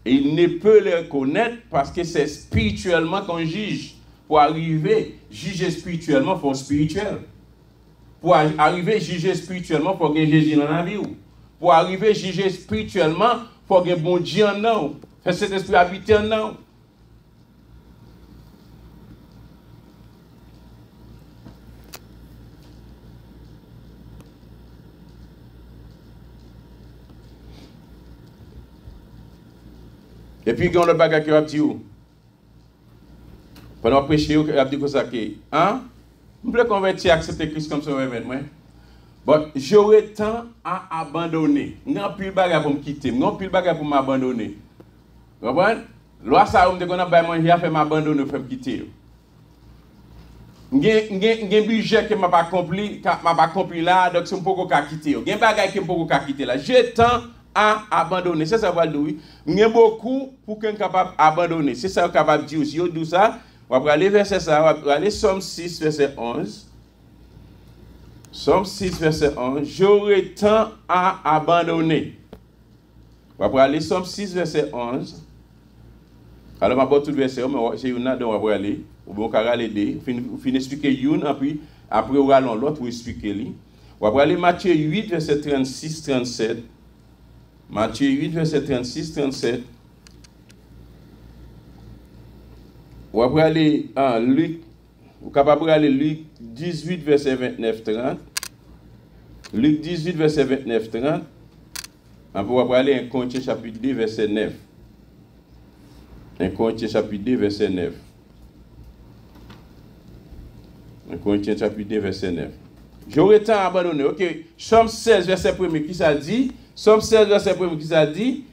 Et il ne peut les reconnaître parce que c'est spirituellement qu'on juge. Pour arriver à juger spirituellement, il faut spirituel. Pour arriver à juger spirituellement, il faut que Jésus dans la vie. Pour arriver à juger spirituellement, il faut que bon Dieu en nous. Fait cet esprit habiter en nous. Et puis, quand le bagage qui va dire, pendant que prêcher, il va dire que ça, hein? Je peux convertir, accepter Christ comme sauveur maintenant. Bon, j'aurais tant à abandonner. Je n'ai plus de bagage pour me quitter. Je n'ai plus de bagage pour m'abandonner. Vous comprenez? Loi ça, on me dit qu'on a pas manger, il fait m'abandonner, il fait me quitter. J'ai un budget que je n'ai pas accompli là, donc je ne peux pas quitter. J'ai un bagage que je ne peux pas quitter là. J'ai tant à abandonner. C'est ça que je veux dire. Il y a beaucoup pour qu'on soit capable d'abandonner. C'est ça que je suis capable de dire aussi. Si on dit ça, on va aller verset ça, on va aller Somme 6, verset 11. Somme 6, verset 11. J'aurai tant à abandonner. On va aller Somme 6, verset 11. Alors, je vais tout le verset, mais c'est une dont on va aller. On va aller aider. On finit expliquer une, puis après on va aller l'autre pour expliquer lui. On va aller Matthieu 8, verset 36, 37. Matthieu 8, verset 36, 37. On va aller en Luc. Vous êtes capable d'aller Luc 18, verset 29, 30. Luc 18, verset 29, 30. Après, on va aller en Corinthiens chapitre 2, verset 9. En Corinthiens chapitre 2, verset 9. En Corinthiens chapitre 2, verset 9. J'aurais tant abandonné. Ok. Somme 16, verset 1, qui ça dit? Somme 16, verset 1, qui ça dit?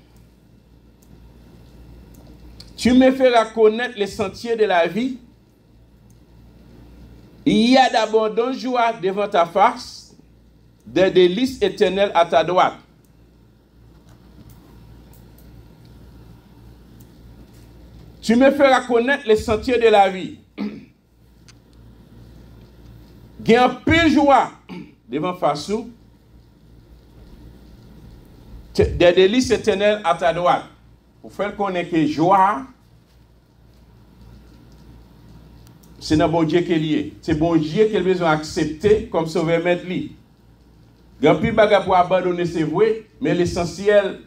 Tu me feras connaître les sentiers de la vie. Il y a d'abondante joie devant ta face, des délices éternelles à ta droite. Tu me feras connaître les sentiers de la vie. Il y a un peu de joie devant face, des délices éternelles à ta droite. Pour faire connaître que joie, c'est dans bon Dieu qui est lié. C'est bon Dieu qui a besoin d'accepter comme sauveur maître lui. Il y a plus de bagages pour abandonner, c'est vrai, mais l'essentiel,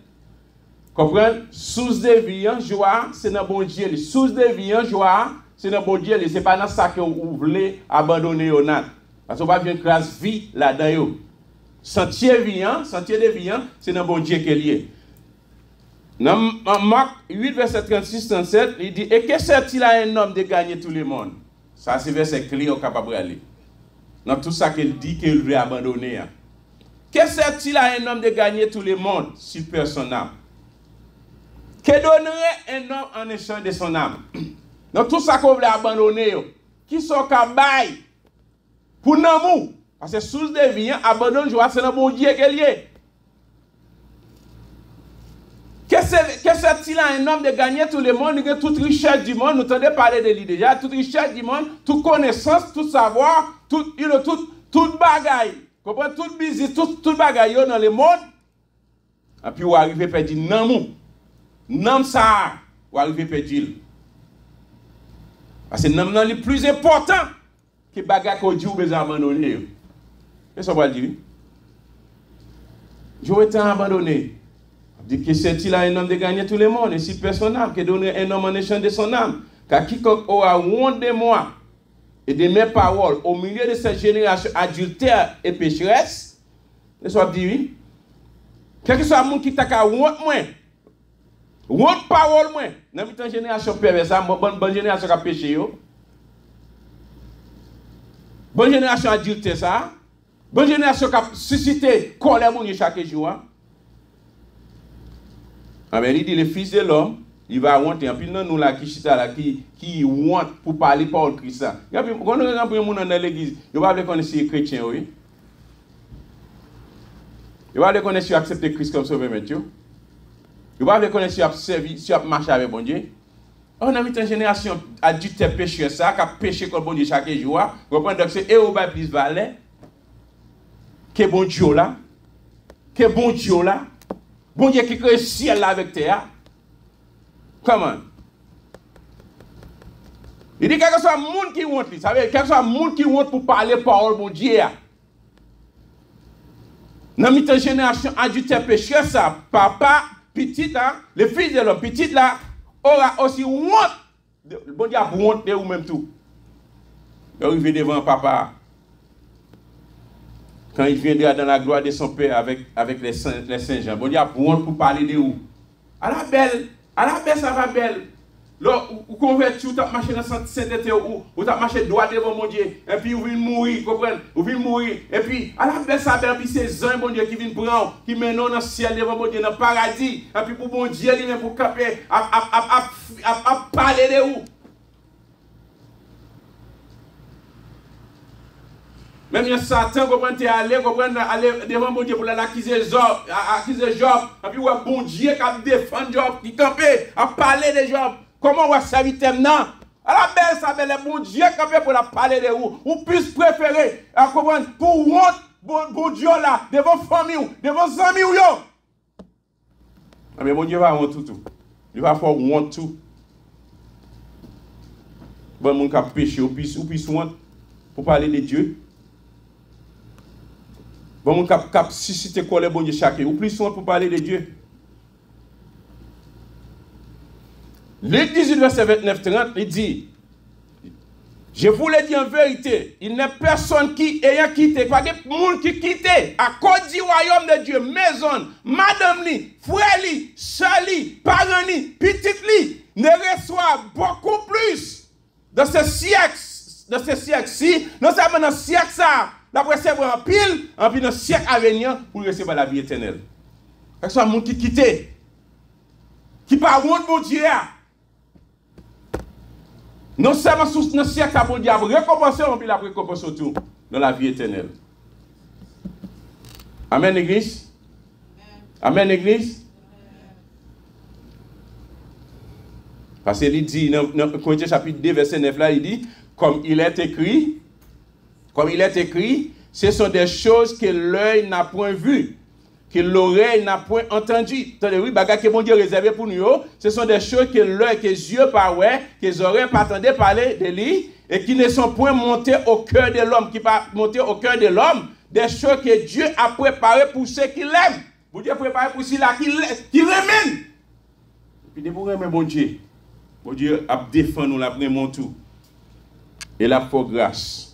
comprenez? Source de vie, joie, c'est dans bon Dieu. Source de vie, joie, c'est dans bon Dieu. Ce n'est pas dans ça que vous voulez abandonner au nat. Parce qu'on va bien classe vie là-dedans. Sentier de vie, c'est dans bon Dieu qui est lié. Dans Marc 8, verset 36-37, il dit, et que sert-il à un homme de gagner tout le monde? Ça, c'est verset clé au capable d'aller. Dans tout ça qu'il dit qu'il veut abandonner. Que sert-il à un homme de gagner tout le monde s'il perd son âme? Que donnerait un homme en échange de son âme? Dans tout ça qu'on veut abandonner, qui sont capables pour l'amour? Parce que source de vie, abandonne joie, c'est le bon Dieu qui est lié. Que sert-il à un homme de gagner tout le monde, de toute richesse du monde, nous entendons parler de lui déjà, toute richesse du monde, toute connaissance, tout savoir, tout bagaille, comprenez, tout business, tout bagaille dans le monde, et puis vous arrivez à perdre l'amour. Nam ça, vous arrivez à perdre. Parce que nam nan le plus important que bagaille qu'on dit ou besoin abandonner. Qu'est-ce qu'on va dire? J'aurais été abandonné. Dit que c'est-il à un homme de gagner tout le monde, et si personne âme, que donner un homme en échange de son âme, car quiconque aura honte de moi et de mes paroles au milieu de cette génération adultère et pécheresse, laisse-moi dire oui. Quel que soit le monde qui t'a honte moi, honte parole moi, dans une génération perverse, bonne génération qui a péché, bonne génération adultère ça, bonne génération qui a suscité colère chaque jour. Mais il dit, le Fils de l'homme, il va monter. En plus, nous là, qui chita là, qui want pour parler par le Christ. Quand on a un peu dans l'église, il va connaître si chrétien, oui. Il va connaître si accepter Christ comme sauveur, monsieur. Il va connaître si servi, si marché avec bon Dieu. On a vu une génération adulte pécheur, ça, qui a péché comme bon Dieu chaque jour. Vous comprenez, donc c'est au bas plus valet. Que bon Dieu là. Que bon Dieu là. Bon Dieu qui crée le ciel là avec terre. Comment? Il dit, quel que soit le monde qui honte, ça veut dire, quel que soit le monde qui honte pour parler parole, bon Dieu. Dans une génération adulte pécheur, ça, papa, petit, là, le fils de l'homme, petit, là, aura aussi honte. Bon Dieu a honte de vous-même tout. Il arrive devant papa. Quand il viendra dans la gloire de son Père avec les Saint-Jean. Bon Dieu a honte pour parler de vous. À la belle, ça va belle. Là, vous convertissez, vous marchez dans la sainteté, vous marchez droit devant mon Dieu, et puis vous venez mourir, vous comprenez? Vous venez mourir, et puis, à la belle, ça belle, puis c'est un bon Dieu qui vient prendre, qui mène dans le ciel devant mon Dieu, dans le paradis, et puis pour mon Dieu, il vient pour camper, à parler de vous. Même si Satan, vous comprenez, aller devant mon Dieu pour l'accuser Job, et puis vous bon Dieu qui défend Job, qui campe, à parler de Job. Comment on va servir maintenant? À la belle, ça belle, bon Dieu campe pour la parler de vous. Ou puisse préférer, à comprendre, pour honte, bon Dieu là, de vos familles, de vos amis ou yo. Mais bon Dieu va honte tout. Il va faire honte tout. Bon, mon cap péché, ou puisse honte pour parler de Dieu. Bon, mon cap susciter colère, bon Dieu chaque ou plus honte pour parler de Dieu. Luc 18, verset 29-30, il dit, je vous l'ai dit en vérité, il n'est personne qui ayant quitté, pas de monde qui quitte à cause du royaume de Dieu, maison, madame li, frère li, soeur li, parent li, petite li, ne reçoit beaucoup plus dans ce siècle-ci, non seulement dans ce siècle ça, la recevoir en pile dans le siècle à venir pour recevoir la vie éternelle. Que ce soit monde qui quitte, qui par honte mon Dieu. Non seulement sous le siècle, bon Dieu a récompensé, mais il a récompensé tout dans la vie éternelle. Amen, Église. Amen, Église. Parce qu'il dit, dans Corinthiens chapitre 2, verset 9, là, il dit, comme il est écrit, ce sont des choses que l'œil n'a point vues, que l'oreille n'a point entendu. Attendez, oui, bagage que mon Dieu réservé pour nous, ce sont des choses que l'œil, que les yeux pas ouais, que les oreilles pas entendu parler de lui, et qui ne sont point montées au cœur de l'homme, qui pas montées au cœur de l'homme, des choses que Dieu a préparées pour ceux qui l'aiment. Pour Dieu a préparé pour ceux là qui l'aiment. Puis de pour aimer bon Dieu a défendu nous la vraiment tout. Et la pour grâce.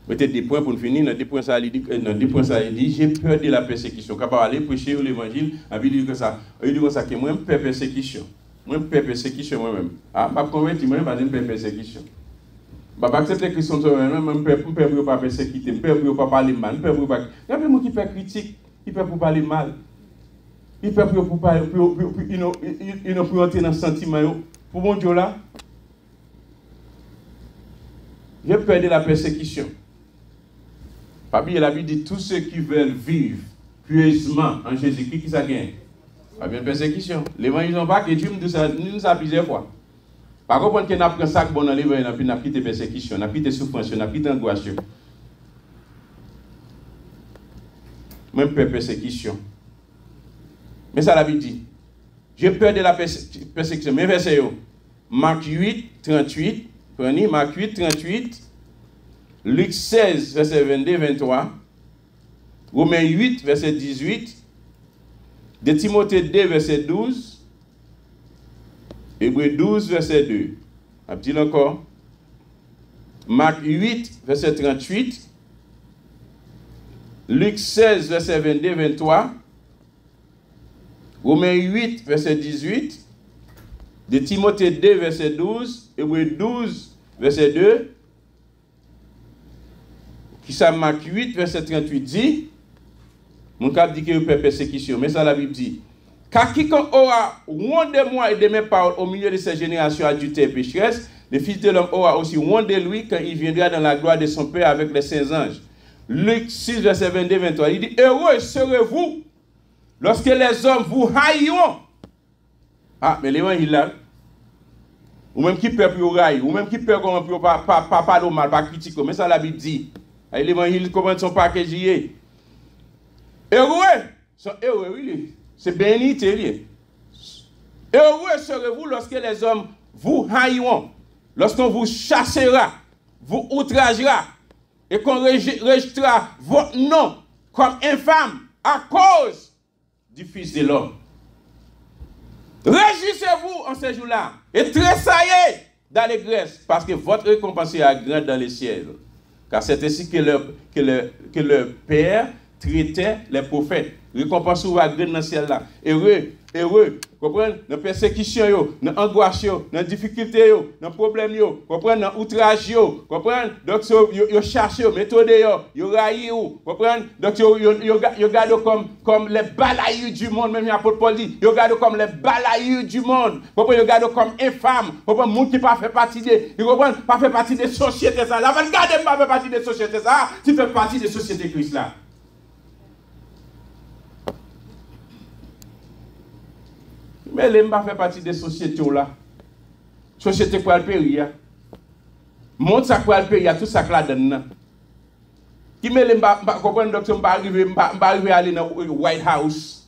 Peut-être des points pour nous finir. Dans des points, ça dit, j'ai peur de la persécution. Quand on va aller prêcher l'évangile, on dit que ça. Il dit comme ça que moi, je peur persécution. Moi, je peur persécution moi-même. Ah, je ne convaincu, moi, je ne peur persécution. Je ne accepte les Christians moi-même, je ne peur pas persécuter, je ne peur pas parler mal, je ne peur pas. Il y a des gens qui peur critique, qui peur pour parler mal. Ils peur pour parler, ils n'ont plus entrer dans le sentiment. Pour mon Dieu là, j'ai peur de la persécution. La Bible dit tous ceux qui veulent vivre pieusement en Jésus-Christ, qui ça gagne? Pas bien persécution. L'évangile n'a pas que Dieu nous dit ça plusieurs fois. Par contre, quand on a pris un sac bon dans l'évangile, on a quitté persécution, on a quitté souffrance, on a quitté angoisse. Même peur persécution. Mais ça la Bible dit. J'ai peur de la persécution. Mais verset Marc 8, 38. Prenez Marc 8, 38. Luc 16, verset 22, 23. Romains 8, verset 18. De Timothée 2, verset 12. Hébreux 12, verset 2. A-t-il encore? Marc 8, verset 38. Luc 16, verset 22, 23. Romains 8, verset 18. De Timothée 2, verset 12. Hébreux 12, verset 2. qui ça Marc 8, verset 38 dit, mon cap dit que vous faites persécution, mais ça la Bible dit, car quiconque aura honte de moi et de mes paroles au milieu de cette génération adultère et pécheresse, le Fils de l'homme aura aussi honte de lui quand il viendra dans la gloire de son Père avec les saints anges. Luc 6, verset 22-23, il dit, heureux serez-vous lorsque les hommes vous haïront. Ah, mais l'évangile là, ou même qui peur pour railler, ou même qui peur pour pas parler mal, pas critiquer, mais ça la Bible dit. L'évangile commence son paquet j'y. Heureux, sont heureux, oui, c'est bénité. Heureux serez-vous lorsque les hommes vous haïront, lorsqu'on vous chassera, vous outragera, et qu'on rejettera votre nom comme infâme à cause du Fils de l'homme. Réjouissez-vous en ces jours-là et tressaillez d'allégresse parce que votre récompense est grande dans les ciels. Car c'est ainsi que le Père traitait les prophètes. Récompense ou grande dans le ciel là. Heureux, comprenez, dans la persécution, dans l'angoisse, dans la difficulté, dans le problème, comprenez, dans l'outrage, comprenez, donc vous cherchez, méthode, vous raillez, comprenez, donc vous regardez comme les balayures du monde, même l'apôtre Paul dit, vous regardez comme les balayures du monde, comprenez, vous regardez comme infâme, comprenez, monde qui ne fait partie pas fait partie des sociétés, ça, la regardez pas fait partie des sociétés, ça, tu fais partie des sociétés Christ là. Mais les ne fait partie des sociétés là. Société quoi le pays. Monde ça quoi le pays, tout ça là dedans. Qui me les comprendre docteur pas arriver aller dans White House.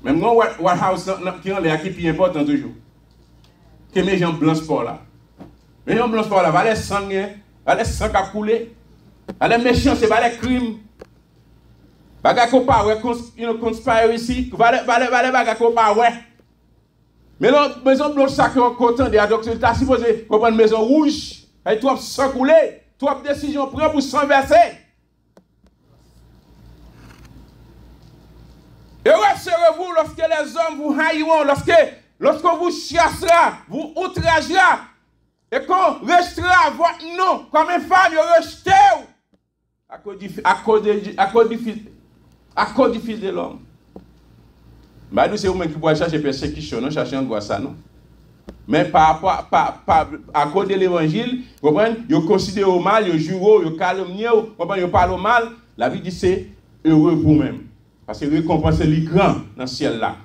Même moi White House qui en l'air qui plus important toujours. Que mes gens blancs sport là. Les gens blancs sport là, va les sang, va les sang à couler. Va les méchants, c'est va les crimes. Baga ko pa ouais conspiracy vale baga ko pa ouais mais non maison blanche ça content de docteur ta supposé comprendre maison rouge et trop sang couler trop décision prend pour s'enverser et ouais serez-vous lorsque les hommes vous haïront lorsqu'on vous chassera vous outragera et qu'on rejetera votre nom comme une femme rejetée à cause du Fils de l'homme. Bah, nous, c'est vous-même qui pouvez chercher persécution, non, chercher angoisse, non. Mais par rapport à cause de l'évangile, vous comprenez, vous considérez au mal, vous jouez, vous calomniez, vous comprenez, vous parlez au mal. La vie dit c'est heureux vous-même. Parce que récompense est grand dans ce ciel-là.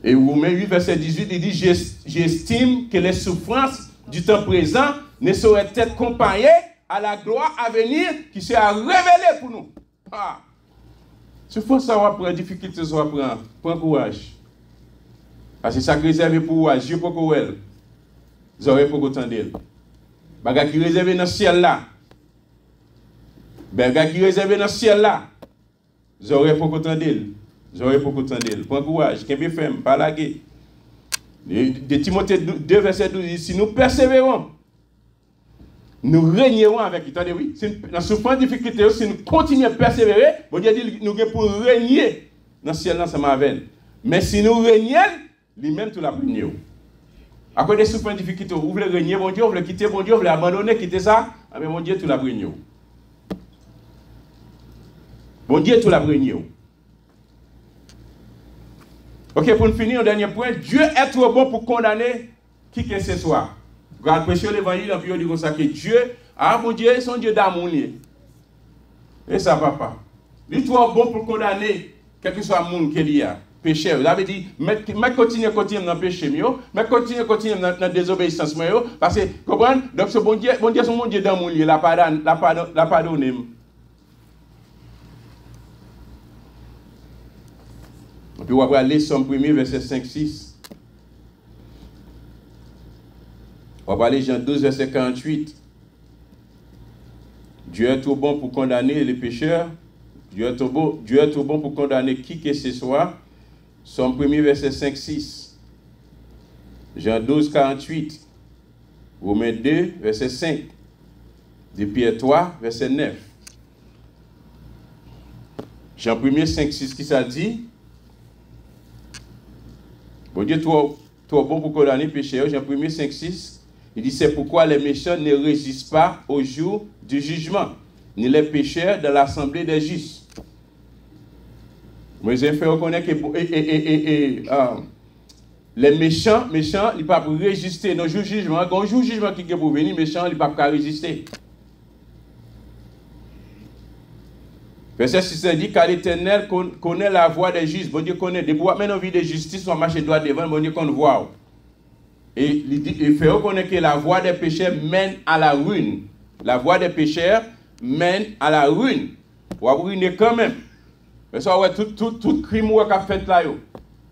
Et Romains 8, verset 18, il dit j'estime que les souffrances du temps présent ne sauraient être comparées à la gloire à venir qui sera révélée pour nous. Ah. Si vous ça va prendre difficulté, ça va prendre courage. Parce que ça qui est réservé pour vous, Dieu pour vous, vous aurez pour autant d'elle. Bagage qui est réservé dans le ciel là. Bagage qui est réservé dans le ciel là. Vous aurez pour autant d'elle. Vous aurez pour autant d'elle. Prends courage, qu'est-ce que vous faites, pas laguer. De Timothée 2, verset 12, si nous persévérons, nous régnerons avec lui. Attendez, oui. Dans ce point de difficulté, si nous continuons à persévérer, bon Dieu dit nous sommes pour régner dans le ciel ensemble avec. Mais si nous régnons, lui-même tout l'a régné. À cause des souffrances de difficulté, vous voulez régner, bon Dieu, vous voulez quitter, bon Dieu, vous voulez abandonner, quitter ça, mais bon Dieu tout l'a régné. Bon Dieu tout l'a régné. Ok, pour nous finir, un dernier point, Dieu est trop bon pour condamner qui que ce soit. Regarde, prêcher l'évangile, en plus, on dit que Dieu, mon Dieu, c'est un Dieu d'amour. Et ça, papa. Il est trop bon pour condamner quel que soit le monde qu'il y a. Péché. Vous avez dit, mais continuez dans le péché, mais continuez dans la désobéissance, parce que, comprenez, donc ce bon Dieu, c'est un Dieu d'amour, il n'a pas pardonné. Et puis, on va aller Somme 1er, verset 5-6. On va aller Jean 12, verset 48. Dieu est trop bon pour condamner les pécheurs. Dieu est trop bon pour condamner qui que ce soit. Somme 1er, verset 5-6. Jean 12, 48. Romains 2, verset 5. De Pierre 3, verset 9. Jean 1er, 5-6, qui ça dit? Bon Dieu, trop bon pour condamner les pécheurs. Jean 1er, 5-6. Il dit, c'est pourquoi les méchants ne résistent pas au jour du jugement, ni les pécheurs dans l'assemblée des justes. Mais il faut reconnaître que les méchants, ils ne peuvent pas résister. Dans le jour du jugement, quand le jour du jugement qui est pour venir, les méchants, ils ne peuvent pas résister. Verset 6 dit, car l'Éternel connaît la voie des justes. Bon Dieu connaît. Des bois, maintenant, vie de justice, on marche droit devant, bon Dieu qu'on voit. Et il fait reconnaître que la voie des pécheurs mène à la ruine. La voie des pécheurs mène à la ruine. Ou à ruiner quand même. Mais ça, ouais, tout crime qui a fait là,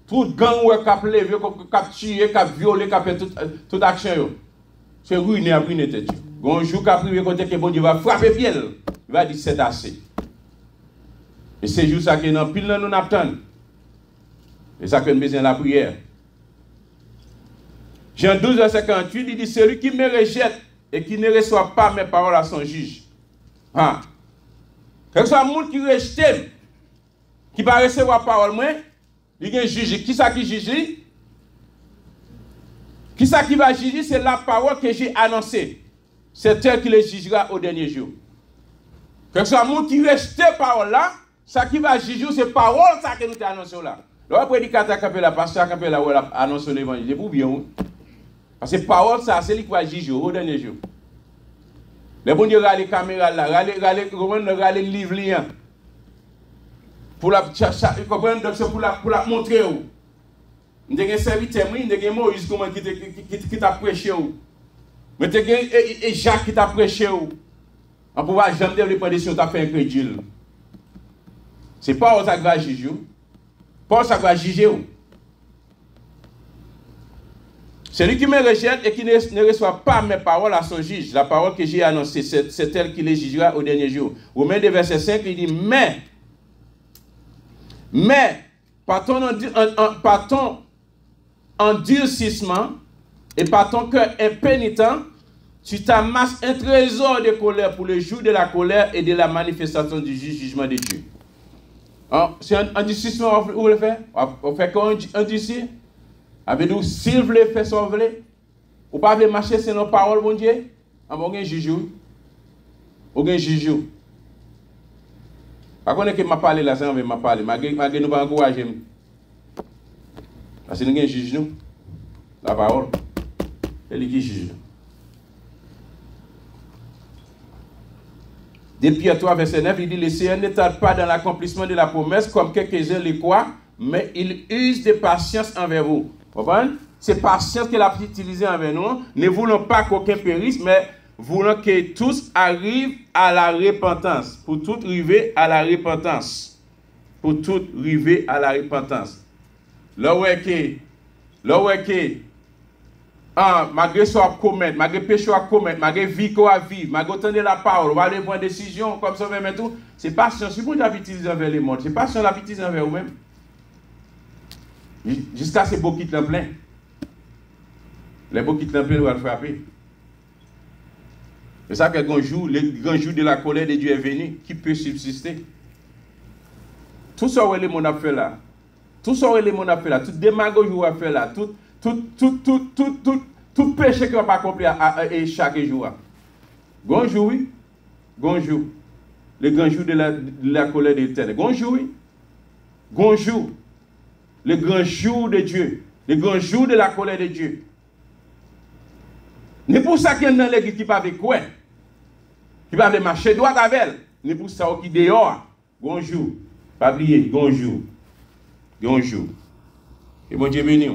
tout gang qui a levé, qui a tué, qui a violé, qui a fait toute action. C'est ruiné à ruiner tête. Un jour qui a privé côté que bon Dieu va frapper pied. Il va dire c'est assez. Et c'est juste ça que nous pile nous n'attendons. Et ça que nous besoin de la prière. Jean 12, verset 58, il dit, celui qui me rejette et qui ne reçoit pas mes paroles à son juge. Ah. Quel que soit le monde qui rejette, qui va recevoir parole, moi, il y a un juge. Qui ça qui juge? Qui ça qui va juger? C'est la parole que j'ai annoncée. C'est elle qui les jugera au dernier jour. Quel que soit le monde qui rejette parole là, ça qui va juger, c'est parole ça que nous t'ai annoncé là. Le prédicateur qui appelle la pasteur qui appelle la annonce l'évangile, c'est pour bien. Parce que parole ça, c'est lui qui va juger au dernier jour. Les bon Dieu regarde les caméras là, regarde les livres liens. Pour la pour la montrer. Nous avons un serviteur, nous avons Moïse qui t'a prêché. Mais nous avons Jacques qui t'a prêché. On ne peut pas jamais développer des choses, tu as fait incrédule. C'est pas ça qui va juger. Pas ça qui va juger. Celui qui me rejette et qui ne reçoit pas mes paroles à son juge, la parole que j'ai annoncée, c'est elle qui les jugera au dernier jour. Romains 2, verset 5, il dit, mais, par ton endurcissement et par ton cœur impénitent, tu t'amasses un trésor de colère pour le jour de la colère et de la manifestation du jugement de Dieu. C'est un endurcissement, où le fait? On fait quoi endurcir? Avec nous, s'il veut faire son volet, ou pas veut marcher c'est nos paroles, bon Dieu, on va juger. On va juger. Par contre, que m'a parlé là, ça on va m'a parler. Malgré nous pas encourager. Parce que nous juge nous. La parole. C'est lui qui juge. Depuis Pierre 3, verset 9, il dit, le Seigneur ne tarde pas dans l'accomplissement de la promesse, comme quelques-uns le croient, mais il use de patience envers vous. Vous comprenez? C'est patience qu'il a utilisée envers nous. Ne voulons pas qu'aucun périsse, mais voulons que tous arrivent à la repentance. Pour tous arriver à la repentance. Pour tous arriver à la repentance. Là où est que, malgré ce qu'on commet, malgré le péché qu'on commet, malgré la vie qu'on a vivre, malgré autant de la parole, on va aller prendre une décision comme ça, même tout. C'est patience. Si vous avez utilisé envers les mondes, c'est patience la utilisé envers vous-même. Jusqu'à ce beau qui te plein. Les beaux qui te plein vont le frapper. C'est ça que le grand jour de la colère de Dieu est venu, qui peut subsister. Tout ça que le monde a fait là, tout ça que le monde a fait là, tout démagogie qu'on a fait là, tout péché qu'on n'a pas accompli chaque jour. Grand jour, oui. Grand jour. Le grand jour de la colère de l'Éternel. Grand jour, oui. Grand jour. Le grand jour de Dieu. Le grand jour de la colère de Dieu. C'est pour ça qu'il y a dans l'église qui ne peut pas quoi. Qui va marcher droit avec elle. C'est pour ça qui dehors. Bonjour. Pas oublier, bonjour. Bonjour. Que bon Dieu bénisse.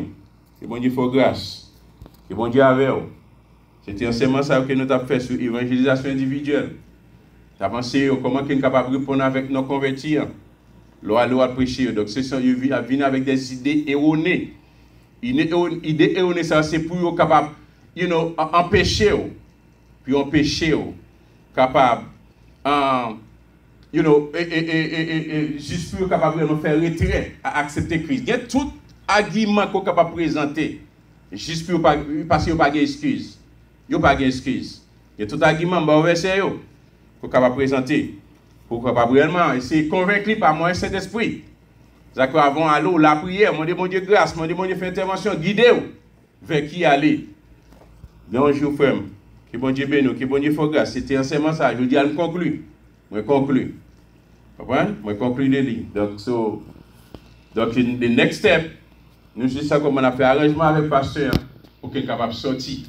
Que bon Dieu fasse grâce. Que bon Dieu avec vous. C'était enseignement ça que nous avons fait sur l'évangélisation individuelle. Nous avons pensé comment nous sommes capables de répondre avec nos convertis. L'on prêcher. Donc, c'est ça, ils viennent avec des idées erronées. Idées erronées, ça, c'est pour être capable, empêcher, puis empêcher, capable, juste pour être capable de faire retrait à accepter Christ. Il y a tout argument qu'on est capable de présenter, juste pour parce qu'il n'y a pas d'excuse. Il n'y a pas d'excuse. Il y a tout argument, qu'on est capable de présenter. Pour capable réellement essayer convaincre par moi Saint-Esprit. C'est-à-dire qu'avant aller la prière, mon Dieu grâce, mon Dieu fait intervention, guidez-vous vers qui aller. Grand jour, frère. Que bon Dieu bénisse, que bon Dieu fasse grâce. C'était enseignement ça. Je dis à me conclure. Je conclue. Vous comprenez? Je conclue le livre. Donc, the next step, nous c'est ça comme on a fait arrangement avec le pasteur pour qu'il soit capable de sortir.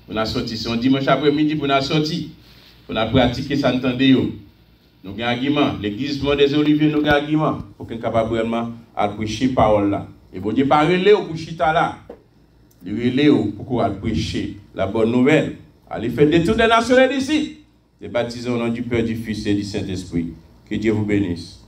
On a sorti. C'est un dimanche après-midi pour nous sortir. On a pratiqué ça, entendez vous. Nous avons un argument. L'église des Oliviers, nous avons un argument pour qu'il soit capable vraiment de prêcher la parole là. Et bon Dieu, pas relais pour chita là. Il relais pour qu'on prêcher la bonne nouvelle. Allez faire des tours des nations d'ici. Et baptisons au nom du Père, du Fils et du Saint-Esprit. Que Dieu vous bénisse.